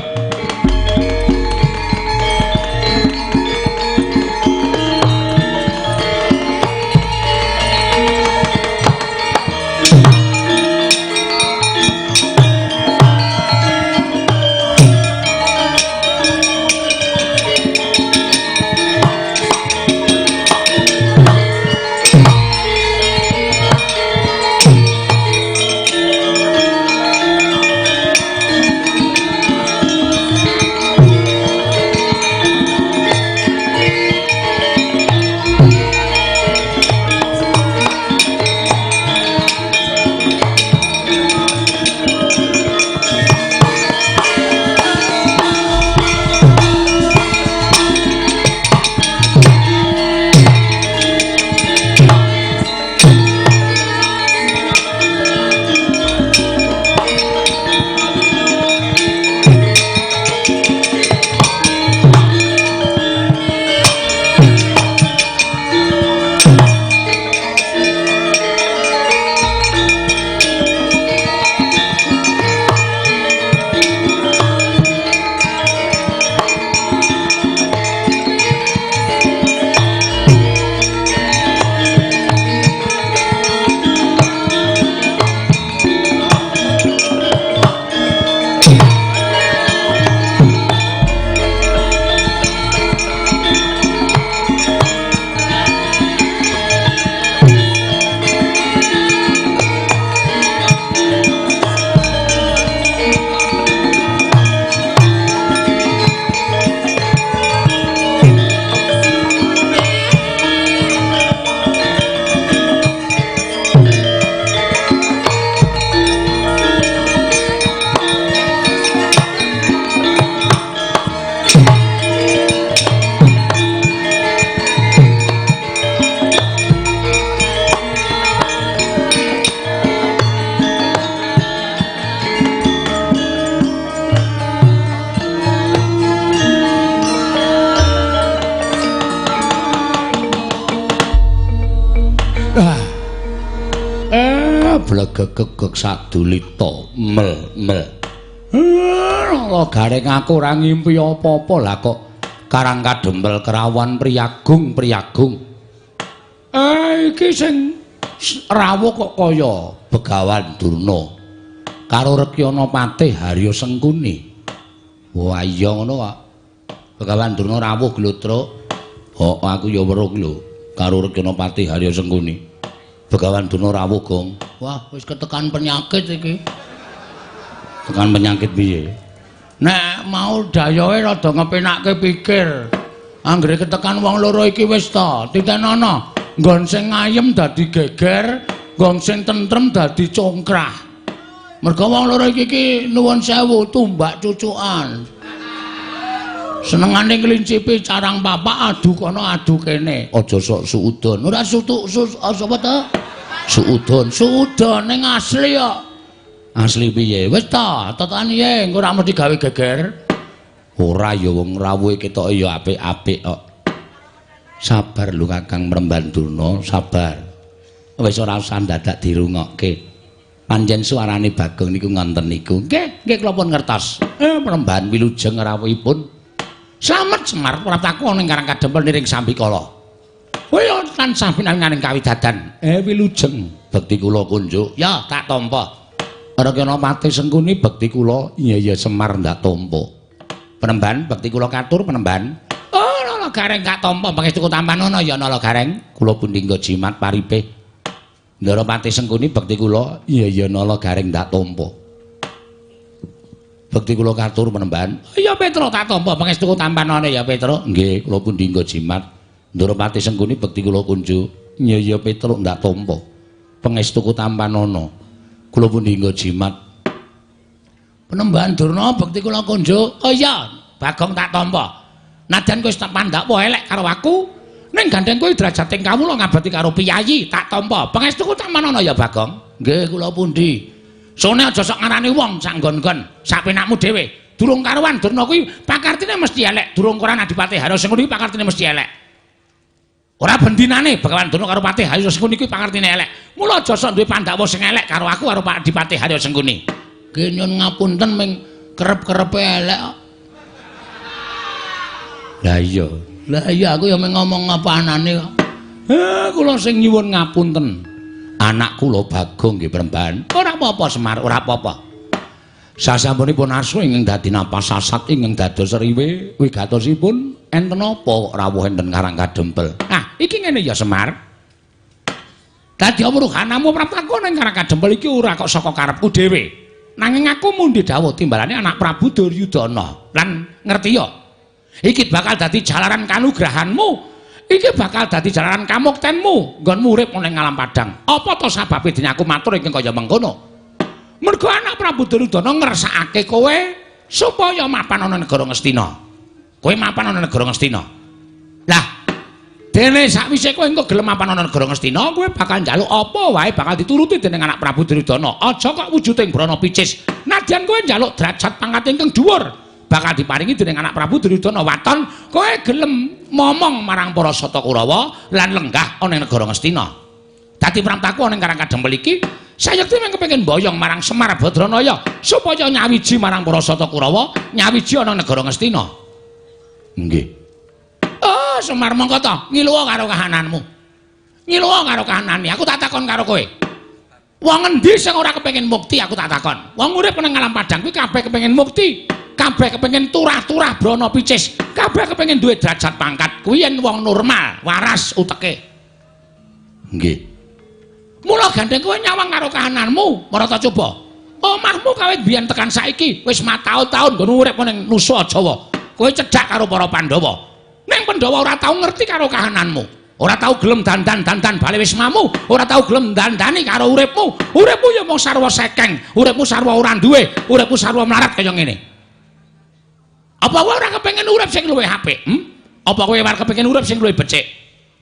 Blegegegeg sadulita mel. Lo gareng aku ora ngimpi apa-apa lah kok Karang Kadempel kerawan priyagung. Iki sing rawuh kok kaya Begawan Durna karo Rekyana Patih Harya Sengkuni. Wah iya ngono kok. Begawan Durna rawuh Glotruk. Aku ya weruh lho karo Rekyana Patih Harya Sengkuni. Begawan Durna rawuh, Gong. Wah, wis ketekan penyakit iki. Tekan penyakit piye? Nek mau dayoe rada ngepenakke pikir. Anggere ketekan wong loro iki wis ta, titenono. Nggon sing ayem dadi geger, nggon sing tentrem dadi congkrah. Mergo wong loro iki nuwun sewu tumbak cucukan. Senengane ngelincipi carang papak adu kono adu kene. Aja sok suudon. Ora sapa ta? Suudon ning asli kok. Asli piye? Wis ta, tetani ye, engko ora mesti gawe geger. Ora ya wong rawuhe ketoke ya apik-apik kok. Sabar lho Kakang Mremban Durna, sabar. Wis ora usah dadak dirungokke. Panjen suarane Bagong niku ngonten niku. Nggih kula pun ngertos. Mremban wilujeng rawuhipun. Slamet Semar prataku ning Karang Kadempel niring Sambikala. Kaya tansah pinanganing kawidadan. Wilujeng bekti kula kunjuk. Ya tak tampa. Rekyana Patih Sengkuni bekti kula iya Semar ndak tampa. Penemban bekti kula katur penemban. Oh nala gareng gak tampa pangestu tampanono ya nala gareng. Kula pundhingga jimat paripe. Ndara Patih Sengkuni bekti kula iya nala gareng ndak tampa. Bekti kula katur penemban. Iya Petro tak tampa pangestu tampanono ya Petro. Nggih kula pundhingga jimat. Ndara Patih Sengkuni bekti kula kunjuk. Iya Petro ndak tampa. Pangestuku tampanono. Kula pundhingga jimat. Penemban Durna bekti kula kunjuk. Oh iya, Bagong tak tampa. Najan kowe tak pandhak wae elek karo aku, ning gandeng kowe derajating kawula ngabati karo piyayi, tak tampa. Pangestuku tampanono ya Bagong. Nggih kula pundi. Sone aja sok ngarani wong sak nggon-nggon, sak penakmu dhewe. Durung karuan Durna kuwi pakartine mesti elek. Durung koran Adipati Harya Sengkuni pakartine mesti elek. Ora bendinane Begawan Durna karo Patih Harya Sengkuni kuwi pakartine elek. Mula aja sok duwe pandhawa sing elek karo aku karo Pak Adipati Harya Sengkuni. Nggih nyun ngapunten ming kerep-kerepe elek kok. Lah iya aku ya mung ngomong ngapanane kok. Kula sing nyuwun ngapunten. Anak kula Bagong nggih Premban. Ora apa-apa Semar, ora apa-apa. Sasampunipun asu ingkang dadi napas sasat ingkang dados riwe wigatosipun enten apa rawuh enten Karang Kadempel. Nah, iki ngene ya Semar. Dadi amruhanamu praptaku ning Karang Kadempel iki ora kok saka karepku dhewe. Nanging aku mundhi dawuh timbalane anak Prabu Duryudana. Lan ngerti ya? Iki bakal dadi jalaran kanugrahanmu. Iki bakal dadi jalaran kamuktenmu nggonmu urip ning alam padang. Apa to sababe dene aku matur ingkang kaya mengkono? Mergo anak Prabu Duryudana ngersakake kowe supaya mapan ana negara Ngastina. Kowe mapan ana negara Ngastina. Lah, dene sakwise kowe engko gelem mapan ana negara Ngastina, kowe bakal njaluk apa wae bakal dituruti dening anak Prabu Duryudana. Aja kok wujuding brana picis. Nadyan kowe njaluk derajat pangkat ingkang dhuwur, bakal diparingi dening anak Prabu Duryudana waton, kowe gelem momong marang para Sata Kurawa lan lenggah ana negara Ngastina. Dadi pramtaku ana ing Karang Kadempel iki sayekti mung kepengin mboyong marang Semar Badranaya supaya nyawiji marang para Sata Kurawa, nyawiji ana negara Ngastina. Nggih. Oh, Semar mongko to, ngiluwa karo kahananmu. Ngiluwa karo kahanane. Aku tak takon karo kowe. Wong endi sing ora kepengin mukti aku tak takon. Wong urip nang alam padang kuwi kabeh kepengin mukti. Kabeh kepengin turah-turah brana picis. Kabeh kepengin duwe derajat pangkat. Kuwi yen wong normal, waras uteke. Nggih. Mula gandeng kowe nyawang karo kahananmu, marata coba. Omahmu kawit biyen tekan saiki wis mataun-taun nggon urip ning Nusa Jawa. Kowe cedhak karo para Pandhawa. Ning Pandhawa ora tau ngerti karo kahananmu. Ora tau gelem dandan-dandan bale wismamu, ora tau gelem dandani karo uripmu. Uripmu ya mung sarwa sekeng, uripmu sarwa ora duwe, uripmu sarwa melarat kaya ngene. Apa kowe ora kepengin urip sing luwih apik? Apa kowe ora kepengin urip sing luwih becik?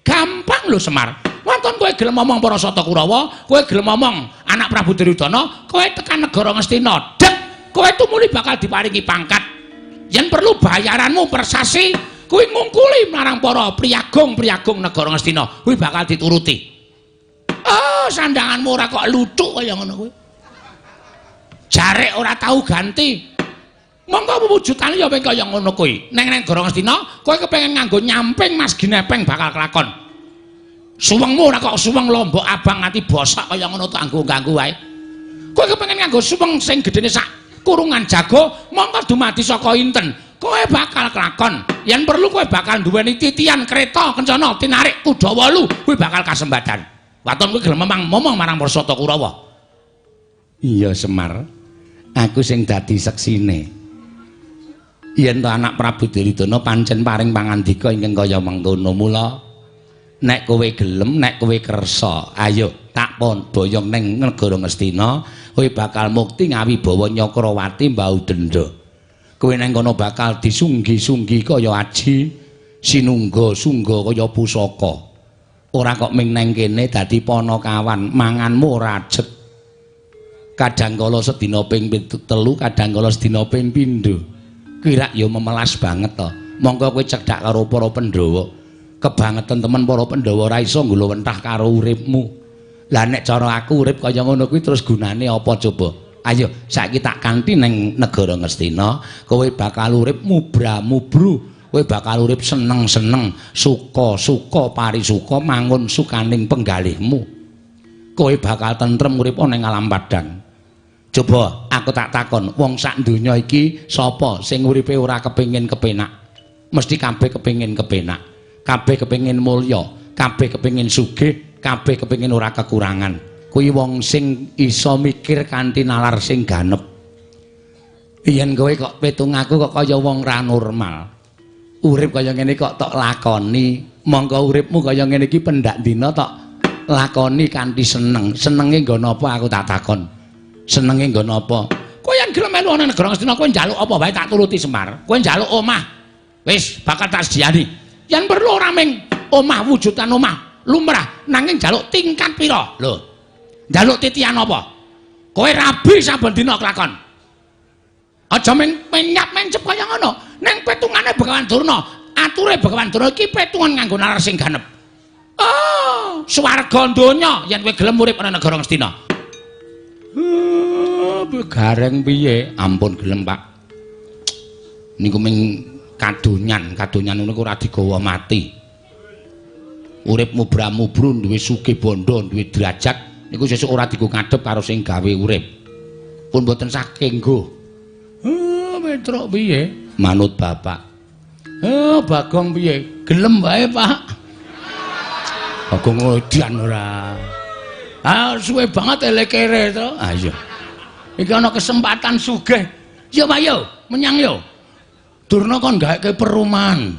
Gampang lho Semar. Wonten kowe gelem ngomong para Sata Kurawa, kowe gelem ngomong anak Prabu Duryudana, kowe tekan negara Ngastina. Dek, kowe tumuli bakal diparingi pangkat. Yen perlu bayaranmu per sasi, kowe ngungkuli marang para priyagung-priyagung negara Ngastina, kuwi bakal dituruti. sandanganmu ora kok luthuk kaya ngono kuwi. Jarek ora tau ganti. Monggo wujudane ya kaya ngono kuwi. Neng Negara Ngastina, kowe kepengin nganggo nyamping Mas Ginepeng bakal kelakon. Suwengmu ora kok suweng Lombok Abang nganti bosok kaya ngono tak ganggu wae. Kowe kepengin nganggo suweng sing gedene sak kurungan jago, monggo dumadi saka inten. Kowe bakal kelakon. Yen perlu kowe bakal duweni titian kereta kencana tinarik kuda 8, kowe bakal kasembadan. Waton kowe gelem ngomong marang Prarsata Kurawa. Iya Semar. Aku sing dadi seksine. Yen to anak Prabu Duryudana pancen paring pangandika ingkang kaya mengkono mula nek kowe gelem nek kowe kersa ayo tak pon boyong ning Negara Ngastina kowe bakal mukti ngawibawa Nyakrawati mbau denda kowe nang kono bakal disunggi-sunggi kaya aji sinungga-sungga kaya pusaka ora kok ming nang kene dadi panakawan manganmu ora ajet kadangkala sedina ping 3 kadangkala sedina ping 5 kira ya memelas banget to. Monggo kowe cedhak karo para Pandhawa. Kebangetan temen para Pandhawa ora iso nggulawentah karo uripmu. Lah nek cara aku urip kaya ngono kuwi terus gunane apa coba? Ayo saiki tak kanthi ning Negara Ngastina, kowe bakal urip mubra-mubru. Kowe bakal urip seneng-seneng, suka-suka parisuka mangun sukaning penggalihmu. Kowe bakal tentrem urip ning alam padang. Coba aku tak takon, wong sak donya iki sapa sing uripe ora kepengin kepenak? Mesti kabeh kepengin kepenak. Kabeh kepengin mulya, kabeh kepengin sugih, kabeh kepengin ora kekurangan. Kuwi wong sing iso mikir kanthi nalar sing ganep. Yen kowe kok petung aku kok kaya wong ra normal. Urip kaya ngene kok tok lakoni, monggo uripmu kaya ngene iki pendak dina tok lakoni kanthi seneng. Senenge nggo napa aku tak takon. Senenge nggo napa? Kowe yen gelem melu ana Negara Ngastina kowe njaluk apa wae tak turuti Semar. Kowe njaluk omah. Wis bakal tak sediani. Yen perlu ora ming omah wujudan omah lumrah nanging njaluk tingkat pira? Lho. Njaluk titian apa? Kowe rabi saben dina kelakon. Aja ming menyap mencep kaya ngono. Ning petungane Begawan Durna, ature Begawan Durna iki petungan nganggo nalar sing ganep. Oh, swarga donya yen kowe gelem urip ana Negara Ngastina. Gareng piye? Ampun gelem, Pak. Niku ming kadonyan niku ora digawa mati. Urip mubra-mubru duwe sugih bondo, duwe derajat niku sesuk ora dienggo ngadep karo sing gawe urip. Pun boten saking nggo. Petruk piye? Manut Bapak. Bagong piye? Gelem wae, Pak. Bagong odian ora. Suwe banget elekere to. Iya. Iki ana kesempatan sugih. Ya Pak yo, menyang yo. Durna kon gaweke perumahan.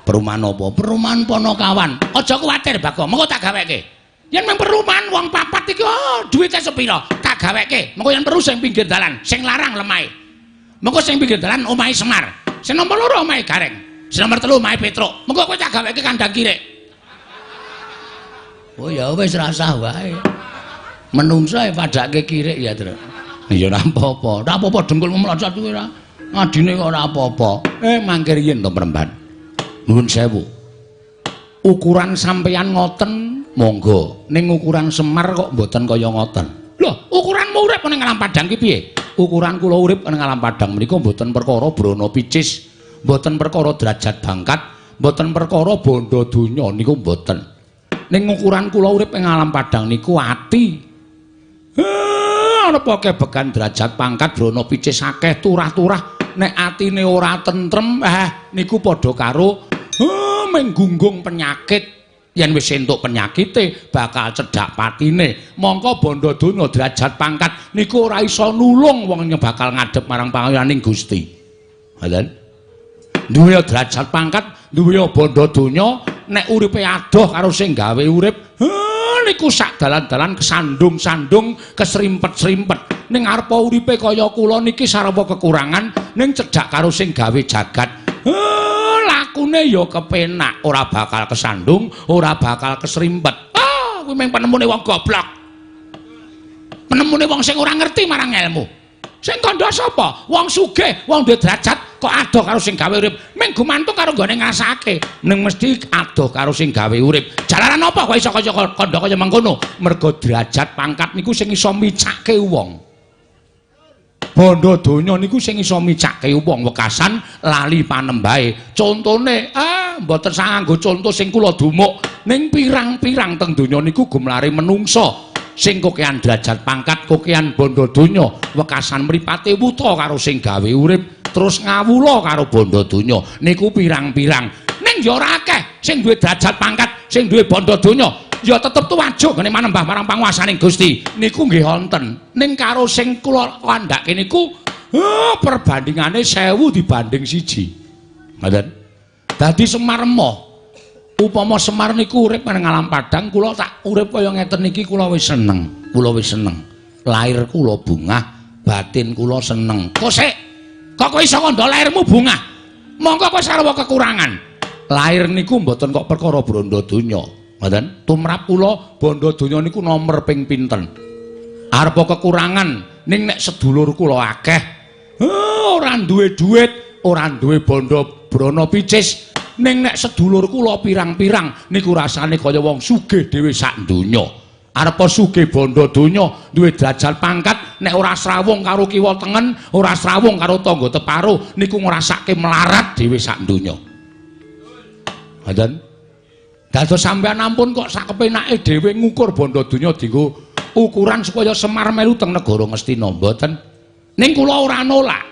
Perumahan apa? Perumahan Panakawan. Aja kuwatir, Bagong, mengko tak gaweke. Yen mung perumahan wong papat iki duwite sepira? Tak gaweke. Mengko yen perlu sing pinggir dalan, sing larang lemahe. Mengko sing pinggir dalan omahe Semar. Sing nomor 2 omahe Gareng. Sing nomor 3 omahe Petruk. Mengko kowe tak gaweke kandang kirik. Oh ya wis rasah wae. Menungsa padake kirik ya, Tru. Ya ora apa-apa. Ora apa-apa dengkul mlocot kuwi ora. Adine kok ora apa-apa. Mangkir yen to Premban. Nuwun sewu. Ukuran sampeyan ngoten, monggo. Ning ukuran Semar kok mboten kaya ngoten. Lho, ukuranmu urip ning alam padang ki piye? Ukuran kula urip ning alam padang menika mboten perkara brana picis, mboten perkara derajat bangkat, mboten perkara bondo donya niku mboten. Ning ukuran kula urip ing alam padang niku ati. Ana poke began derajat pangkat brana picis akeh turah-turah nek atine ora tentrem niku padha karo menggunggung penyakit. Yen wis entuk penyakite bakal cedhak patine. Mongko bondo donya derajat pangkat niku ora iso nulung wong yang bakal ngadhep marang pangeyaning Gusti. Ngoten. Duwe derajat pangkat, duwe bondo donya nek uripe adoh karo sing gawe urip niku sak dalan-dalan kesandung-sandung kesrimpet-srimpet ning arepa uripe kaya kula niki sarwa kekurangan ning cedhak karo sing gawe jagat lakune ya kepenak ora bakal kesandung ora bakal kesrimpet kuwi mung penemune wong goblok penemune wong sing ora ngerti marang ilmu sing kandha sapa wong sugih wong duwe derajat kok adoh karo sing gawe urip. Ming gumantung karo nggone ngrasake. Ning mesti adoh karo sing gawe urip. Jalaran apa kok iso kaya kandha kaya mengkono? Mergo derajat pangkat niku sing iso micake wong. Bondo donya niku sing iso micake wong wekasan lali panembahe. Contone, mboten sanganggo conto sing kula dumuk ning pirang-pirang teng donya niku gumlare menungso. Sing kokean derajat pangkat kokean bondo donya wekasan mripate wuta karo sing gawe urip terus ngawula karo bondo donya niku pirang-pirang ning ya ora akeh sing duwe derajat pangkat sing duwe bondo donya ya tetep tuwajo ngene manembah marang panguwasaning Gusti niku nggih wonten ning karo sing kula kandhake niku perbandingane 1000 dibanding 1 ngoten dadi Semar emoh upama Semar niku urip nang alam padang kula tak urip kaya ngeten niki kula wis seneng lahir kula bungah batin kula seneng kok sik kok kowe iso kandha lahirmu bungah monggo kowe sarwa kekurangan lahir niku mboten kok perkara bondo donya ngoten tumrap kula bondo donya niku nomor ping pinten arepa kekurangan ning nek sedulur kula akeh ora duwe dhuwit ora duwe bondo brana picis ning nek sedulur kula pirang-pirang niku rasane kaya wong sugih dhewe sak donya. Arepa sugih bondo donya, duwe derajat pangkat, nek ora srawung karo kiwa tengen, ora srawung karo tangga teparo, niku ngrasake melarat dhewe sak donya. Ngoten. Dados sampeyan ampun kok sak kepenake dhewe ngukur bondo donya dienggo ukuran supaya Semar melu teng negara Ngastina mboten. Ning kula ora nolak.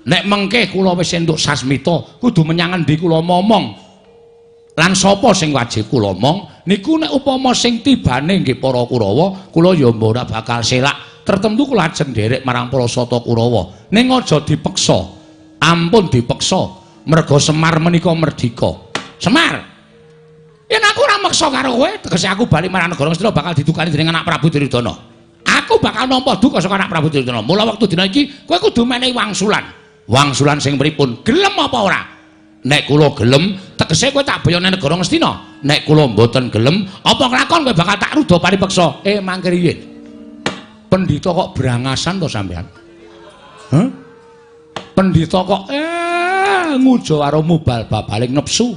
Nek mengke kula wis entuk sasmita kudu menyang endi kula momong lan sapa sing wajib kula omong niku nek upama sing tibane nggih para Kurawa kula ya ora bakal selak tertentu kula ajeng nderek marang para Sata Kurawa ning aja dipeksa ampun dipeksa merga Semar menika merdika Semar yen aku ora meksa karo kowe tegese aku bali marang negara Ngastina bakal ditukani dening anak Prabu Duryudana aku bakal nampa duka saka anak Prabu Duryudana mula wektu dina iki kowe kudu menehi wangsulan sing pripun gelem apa ora nek kula gelem tegese kowe tak bayane negara Ngastina nek kula mboten gelem apa kelakon kowe bakal tak ruda paripeksa mangke riyen pendhita kok brangasan to sampean pendhita kok ngujo karo mubal babaling nepsu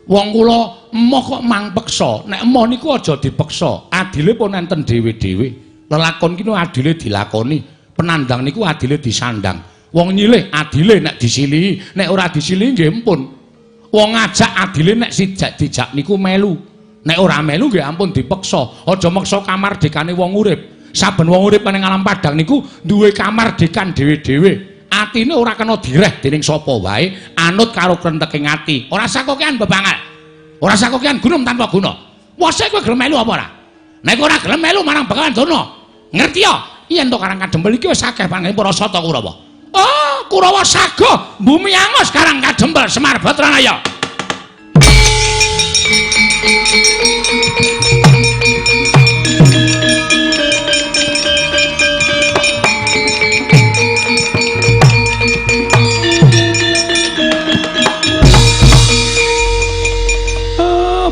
wong kula emoh kok mangpeksa nek emoh niku aja dipeksa adile pun enten dhewe-dhewe lelakon ki adile dilakoni penandang niku adile disandang wong nyilih adile nek disilihi nek ora disilihi nggih ampun wong ngajak adile nek dijak niku melu nek ora melu nggih ampun dipeksa aja meksa kamardekane wong urip saben wong urip ning alam padang niku duwe kamardekan dhewe-dhewe atine ora kena direh dening sapa wae anut karo krenteking ati ora sakokean bebangal ora sakokean gunung tanpa guna wase kowe gelem melu apa ora nek ora gelem melu marang Bengawan Durna ngerti ya yen to Karang Kadempel iki wis akeh panggih para Sata Kurawa Kurawa sago bumi angus Karang Kadempel Semar Batranaya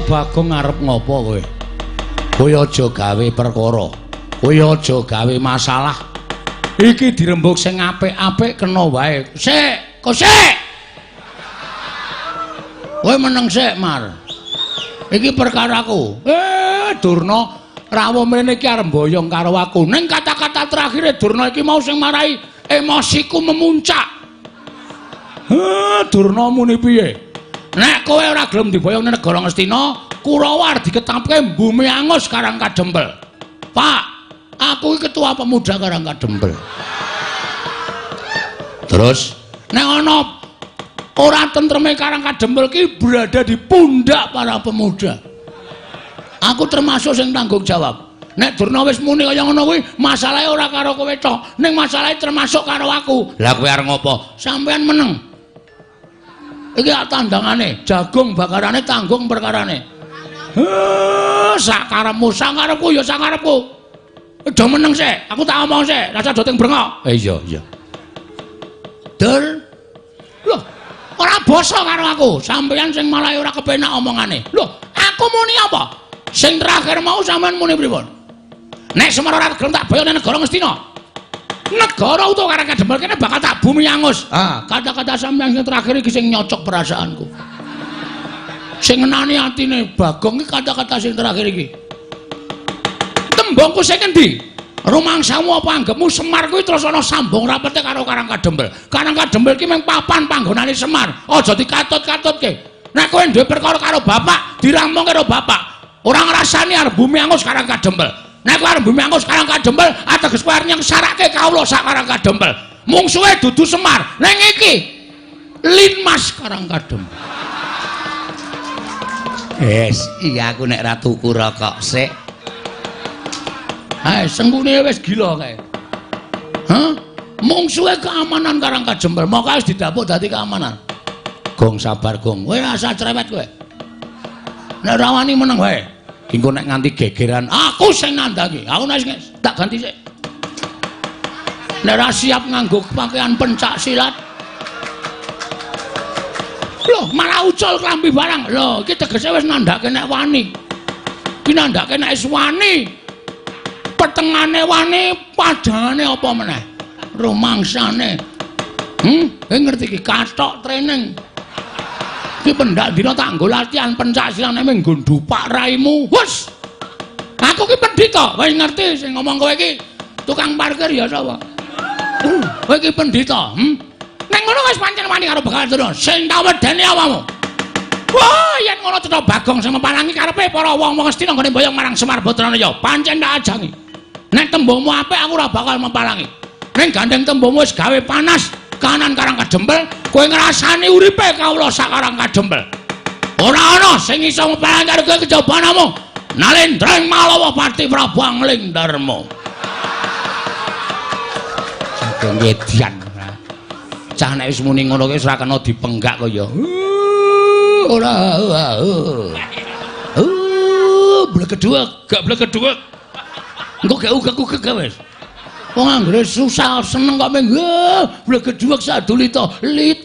Bagong arep ngopo kowe kowe aja gawe perkara kowe aja gawe masalah iki dirembug sing apik-apik kena wae. Sik, kok sik. Kowe meneng sik, Mar. Iki perkaraku. Durna rawuh mrene iki arep mboyong karo aku. Ning kata-kata terakhire Durna iki mau sing marai emosiku memuncak. Durna muni piye? Nek kowe ora gelem diboyong ning negara Ngastina, Kurawa diketapke bumi angus Karang Kadempel. Pak aku ketua pemuda Karang Kadempel. Terus nek ana ora tentreme Karang Kadempel ki berada di pundak para pemuda. Aku termasuk sing tanggung jawab. Nek Durna wis muni kaya ngono kuwi, masalahe ora karo kowe tok, ning masalahe termasuk karo aku. Lah kowe arep ngopo? Sampeyan meneng. Iki tandangane, jagung bakarane tanggung perkarane. Sak karepmu, sak karepku ya sak karepku. Aja meneng sik, aku tak omong sik, rasa doting brengok. Iya. Dur. Loh, ora basa karo aku. Sampeyan sing malah ora kepenak omongane. Loh, aku muni apa? Sing terakhir mau sampean muni pripun? Nek Semar ora gelem tak bayane negara Ngastina. negara utawa Karang Kadempel kene bakal tak bumi angus. Kata-kata sampeyan sing terakhir iki sing nyocok perasaanku. Sing ngenani atine Bagong iki kata-kata sing terakhir iki. Tembungku sing endi? Rumangsamu apa anggepmu Semar kuwi terus ana sambung rapete karo Karang Kadempel. Karang Kadempel ki mung papan panggonane Semar. Aja dikatut-katutke. Nek kowe duwe perkara karo bapak, dirampungke karo bapak. Ora ngrasani arep bumi angus Karang Kadempel. Nek kowe arep bumi angus Karang Kadempel, ateges kowe arep nyengsarake kawula sak Karang Kadempel. Mungsuhe dudu Semar. Ning iki Linmas Karang Kadempel. Iya aku nek ra tuku rokok sik. Sengkune wis gila kae. Mungsuhe keamanan Karang Kadempel, moko wis didapuk dadi keamanan. Gong sabar Gong. Kowe asal cerewet kowe. Nek ora wani meneng wae. Engko nek nganti gegeran, aku sing nandhangi. Aku nek tak ganti sik. Nek ora siap nganggo pakaian pencak silat. Loh, malah ucul klambi barang. Loh, iki tegese wis nandhake nek wani. Iki nandhake nek wis wani. Petengane wani, padangane apa meneh? Rumangsane. Ngerti iki kathok training. Iki pendak dina tak nggo latihan pencak silat nek nggo ndupak raimu. Wes. Aku ki pendhita, wis ngerti sing ngomong kowe iki. Tukang parkir ya sapa? Kowe iki pendhita, Nek ngono wis pancen wani karo Begawan Durna. Sing tak wedeni awakmu. Wah, yen ngono cetha Bagong sing mepalangi karepe para wong-wong Astina nggone mboyong marang Semar Badranaya. Pancen tak ajangi. Nek tembungmu apik aku ora bakal mepalangi. Ning gandeng tembungmu wis gawe panas kanan Karang Kadempel, kowe ngrasani uripe kawula sak Karang Kadempel. Ora ana sing iso mepalangi karo kowe kejaba namung Nalendra Malawa Pati Prabu Angling Darma. Saking edian. Cah nek wis muni ngono kuwi wis ora kena dipenggak kaya. Ora. Blekedhuwek, gak blekedhuwek. Engko gak ugek-ugek wis. Wong anggere susah seneng kok meng blekedhuwek sadulita lit.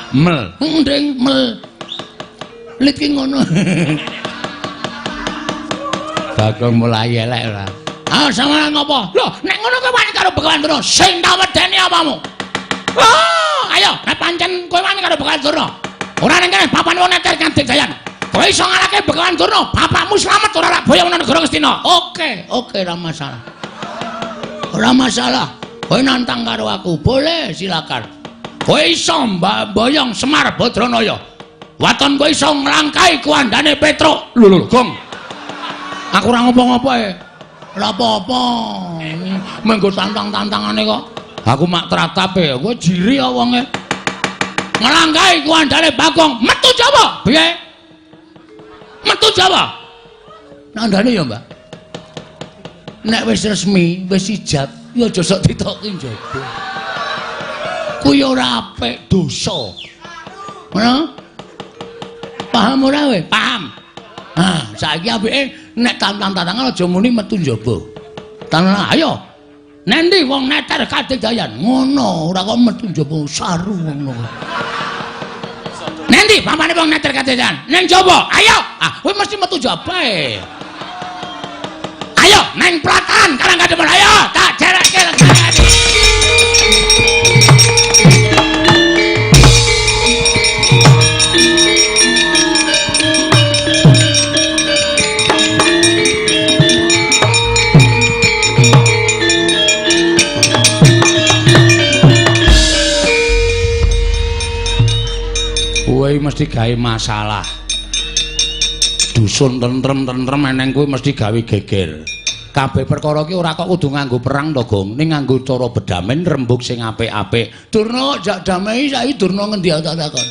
Mel. Ndeng mel. Lit ki ngono. Bagong mulai elek ora. Sampeyan ngopo? Lho, nek ngono kowe wani karo Begawan Durna, sing tak wedeni apamu? Ayo, nek pancen kowe wani karo Begawan Durna. Ora ning kene papan wong neter Kantik Dayan. Kowe iso ngalahke Begawan Durna, bapakmu slamet ora lak boyong nang negara Ngastina. Oke, ora masalah. Ora masalah. Kowe nantang karo aku, boleh silakan. Kowe iso boyong Semar Badranaya. Waton kowe iso nglangkai kuandane Petruk. Lho, Gong. Aku ora ngopo-ngopo ae. Ora apa-apa. Menggo tantang-tantangane kok. Aku mak tratape, kowe jiri ya wonge. Nglangkai kuandane Bagong, metu Jawa. Piye? Metu Jawa. Nandane ya, Mbak. Nek wis resmi, wis ijab, ya aja sok ditoki njaba. Kuwi ora apik, dosa. Ngono? Paham ora kowe? Paham. Saiki apike nek tantang-tantangan aja muni metu njaba. Tanah ayo. Nendi wong neter Kantik Dayan. Ngono, ora kok metu njaba saru ngono. Nendi pamane wong neter Kantik Dayan? Ning njaba. Ayo. Kowe mesti metu njaba ae. Ayo neng Pratan Karang Kadempel. Ayo tak jereke legane. Kowe mesti gawe masalah. Dusun tentrem eneng kowe mesti gawe geger. Kabeh perkara ki ora kok kudu nganggo perang to, Gong. Ning nganggo cara bedamen rembug sing apik-apik. Durna jak damai saiki Durna ngendi tak takon.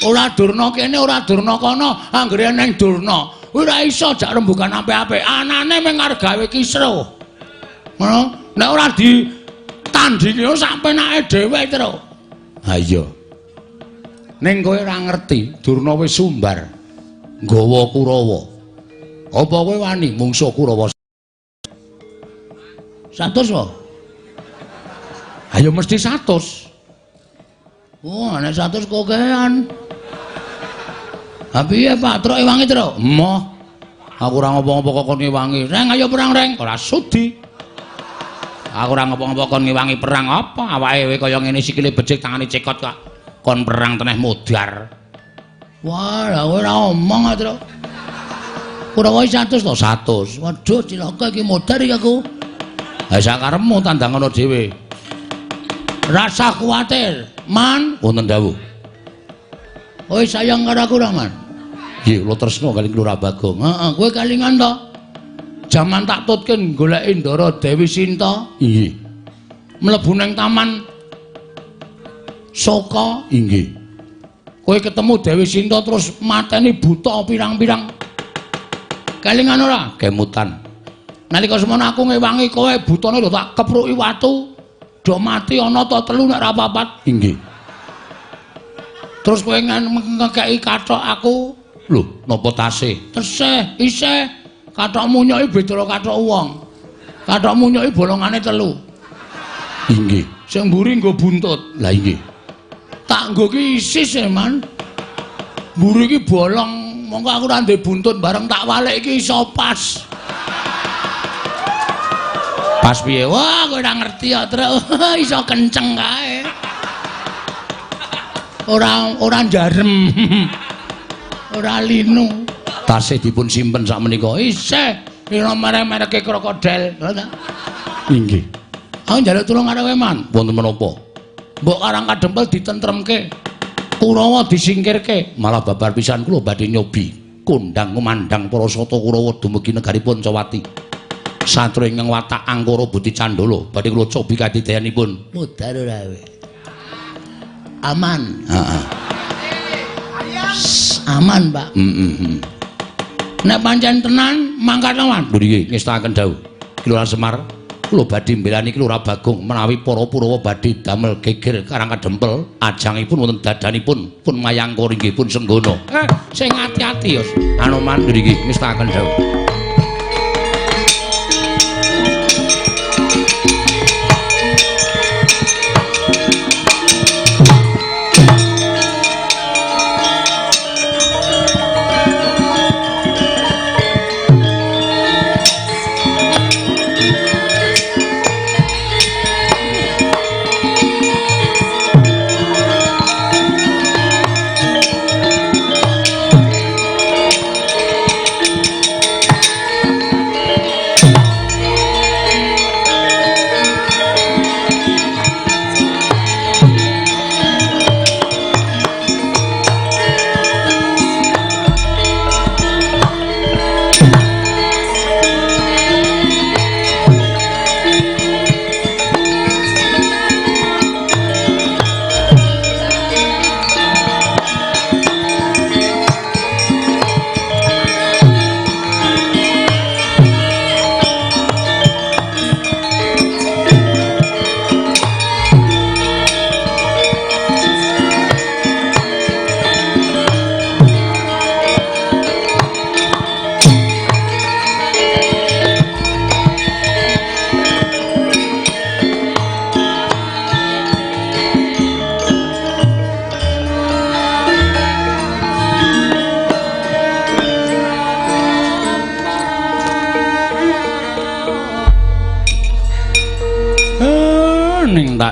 Ora Durna kene, ora Durna kono, anggere ning Durna. Ora iso jak rembugan apik-apik. Anane mung arep gawe kisruh. Ngono. Nek ora ditandhingi sak penake dhewe terus. Ha iya. Ning kowe ora ngerti, Durna wis sumbar. Nggawa Kurawa. Apa kowe wani mungsuh Kurawa? 100 wae. Ayo mesti 100. Wah, nek 100 kokean. Ha piye Pak Truk wangi Truk? Emoh. Aku ora ngopo-ngopo kok kon wangi. Reng ayo perang Reng. Ora sudi. Aku ora ngopo-ngopo kon ngewangi perang apa? Awake kowe kaya ngene sikile becik tangane cekot kok. Kon perang teneh modar. Wah, lha kowe ora omong to, Tru. Kurawa 100 to 100. Waduh, cilaka iki modar iki aku. Ha sakarepmu tandang ngono dhewe. Rasa kuwatir, Man. Wonten dawuh. Kowe sayang karo aku ora, Man? Nggih, kula tresno kali Lurah Bagong. Heeh, kowe kalingan to? Jaman tak tutke goleki Ndara Dewi Sinta. Nggih. Mlebu ning taman Soka. Nggih. Kowe ketemu Dewi Sinta terus mateni buta pirang-pirang. Kelingan ora? Kemutan. Nalika semono aku ngewangi kowe butane lho tak kepruki watu. Do mati ana ta telu nek ra papat. Nggih. Terus kowe ngekeki kathok aku. Lho, napa tasih? Tesih, isih. Kathokmu nyoki beda karo kathok wong. Kathokmu nyoki bolongane telu. Nggih. Sing mburi nggo buntut. Lah nggih. Tak nggo ki isis e, Man. Mburi ki bolong, mongko aku ora ndek buntut bareng tak walik ki iso pas. Pas piye? Wah, kowe ora ngerti ya, Tru. Iso kenceng kae. Ora njarem. Ora linu. Tasih dipun simpen sak menika. Isih ira merek-mereke krokodil. Nggih. Aku njaluk tulung karo kowe, Man. Wonten menapa? Mbok Karang Kadempel ditentremke. Kurawa disingkirke. Malah babar pisan kula badhe nyobi kondang kumandang para sata Kurawa dumugi negaripun Cawati. Satru ingkang watak Angkara Buti Candala badhe kula cobi kadidayanipun. Mudhar ora kowe. Aman. Heeh. Aman, Pak. Nek pancen tenan mangkat lawan. Lho nggih, ngestakaken dawuh. Kelurahan Semar kula badhe mbelani Lurah Bagong menawi para Kurawa badhe damel geger Karang Kadempel, ajangipun wonten dadanipun pun mayangkara inggih pun senggono. Sing ati-ati, Yos. Anoman lho nggih, ngestakaken dawuh.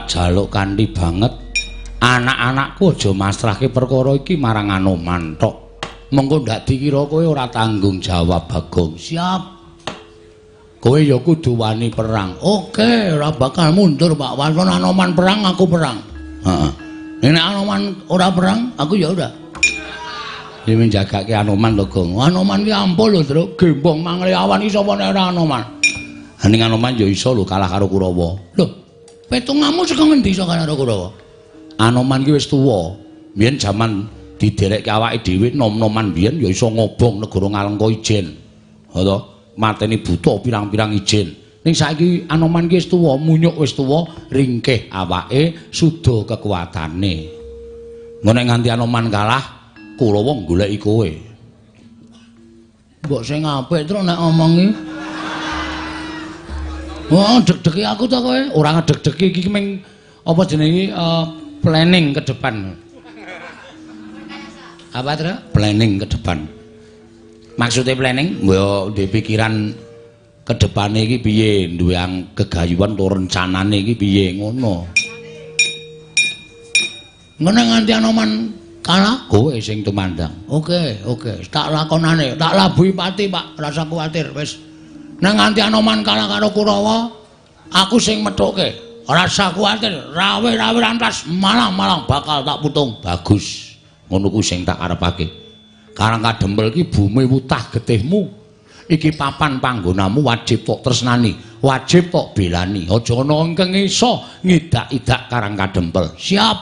Jaluk kanthi banget anak-anakku aja masrahke perkara iki marang Anoman tok. Mengko ndak dikira kowe ora tanggung jawab, Bagong. Siap. Kowe ya kudu wani perang. Oke, ora bakal mundur, Pak. Wan Anoman perang, aku perang. Heeh. Nek Anoman ora perang, aku ya udah. Iki menjagake Anoman to, Gong. Anoman ki ampun lho, Tru. Gembong mangli awan iki sapa nek ora Anoman. Ning Anoman ya iso lho kalah karo Kurawa. Lho, petunganmu saka ngendi iso karo Kurawa? Anoman ki wis tuwa. Biyen jaman diderekke awake dhewe nom-noman biyen ya iso ngobong negara Ngalengka ijen. Ha to, mateni buta pirang-pirang ijen. Ning saiki Anoman ki wis tuwa, munyuk wis tuwa, ringkih awake, suda kekuatane. Engko nek nganti Anoman kalah, Kurawa goleki kowe. Mbok sing apik terus nek ngomongi. Wah, deg-degi aku to kowe. Ora ngedeg-degi iki ming apa jenenge planning ke depan. Apa, Tru? Planning ke depan. Maksudnya planning, mbok ndek pikiran kedepane iki piye duwe kegayuhan to rencanane iki piye ngono. Ngene nganti Anoman kalah kowe sing tumandang. Oke, tak lakonane, tak labuhi pati, Pak, rasa kuwatir wis. Nang nganti Anoman kalah karo Kurawa, aku sing methuke. Ora usah kuwatir, rawe-rawe rantas malang bakal tak putung. Bagus. Ngono ku sing tak arepake. Karang Kadempel iki bumi wutah getihmu. Iki papan panggonamu wajib tok tresnani, wajib tok belani. Aja ana engkeng iso ngidak-idak Karang Kadempel. Siap.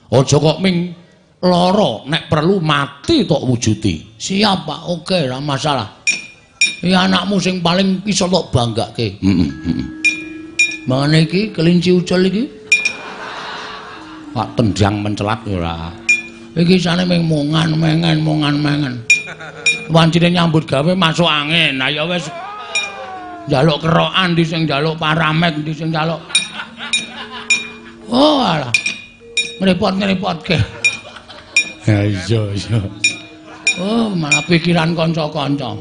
Aja kok ming lara, nek perlu mati tok wujuti. Siap, Pak. Oke, ora masalah. Iki anakmu sing paling iso tok banggake. Mangane iki kelinci ucul iki. Pak tendang mencelat ora. Iki sane ming mongan mengen. Wancine nyambut gawe masuk angin. Nah ya wis njaluk kerokan di sing njaluk paramek di sing njaluk. Oh alah. Ngrepot-ngrepotke. Ya iya. Oh malah pikiran kanca-kanca.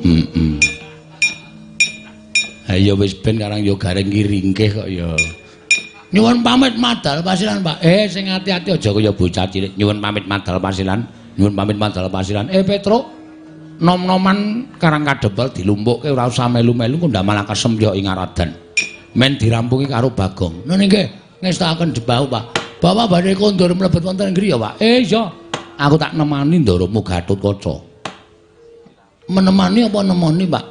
Ayo wis ben karang yo gareng ngiringke kok ya. Nyuwun pamit madal pasilan, Pak. Sing ati-ati aja kaya bocah cilik. Nyuwun pamit madal pasilan. Petro. Nom-noman Karang Kadempel dilumpukke ora usah melu-melu kok ndamel kesemya ing Aradan. Men dirampungi karo Bagong. Nggih nggih, ngestakaken Debau, Pak. Bapak badhe kondur mlebet wonten griya, Pak. Iya. Aku tak nemani ndoromu Gatotkaca. Menemani apa nemoni, Pak?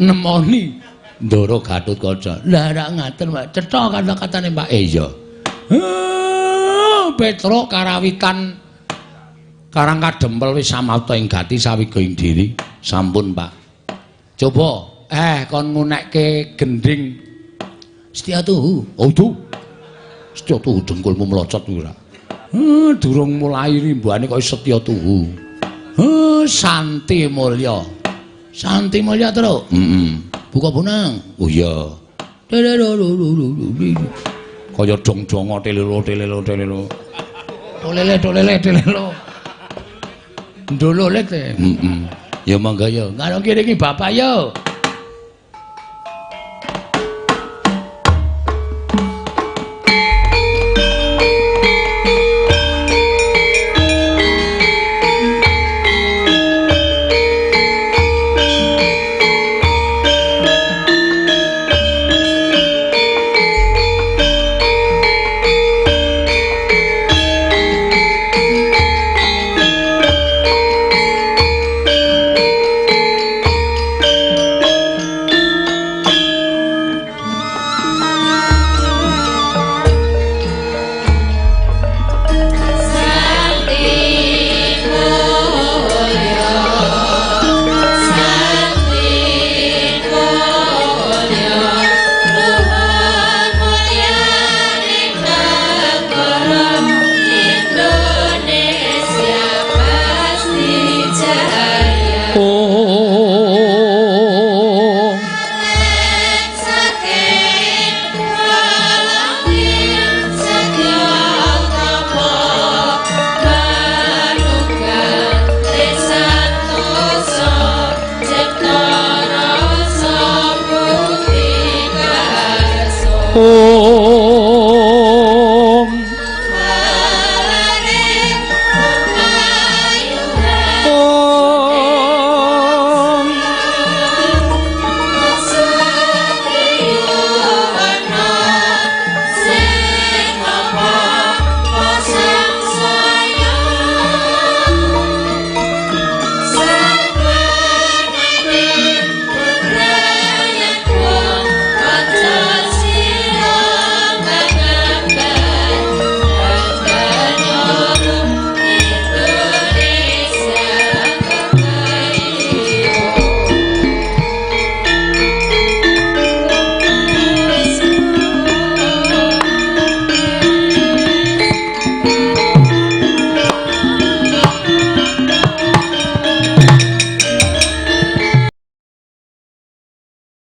Nemoni. Ndara Gatotkaca. Lah rak ngaten, Pak. Cetha kata-katane, Pak. Iya. Petro karawitan Karang Kadempel wis samapta ing gati sawiga ing diri. Sampun, Pak. Coba kon ngunekke gending Setyatuhu. Oh, itu. Setyatuhu dengkulmu melocot ora. Durung mulai rimbane kok Setyatuhu. Santi Mulya. Santi Mulya, Tru. Buka bonang. Oh iya. Kaya dong-dongo telelo. Tolele. Ndolo lek. Ya monggo ya. Karo kene iki Bapak ya.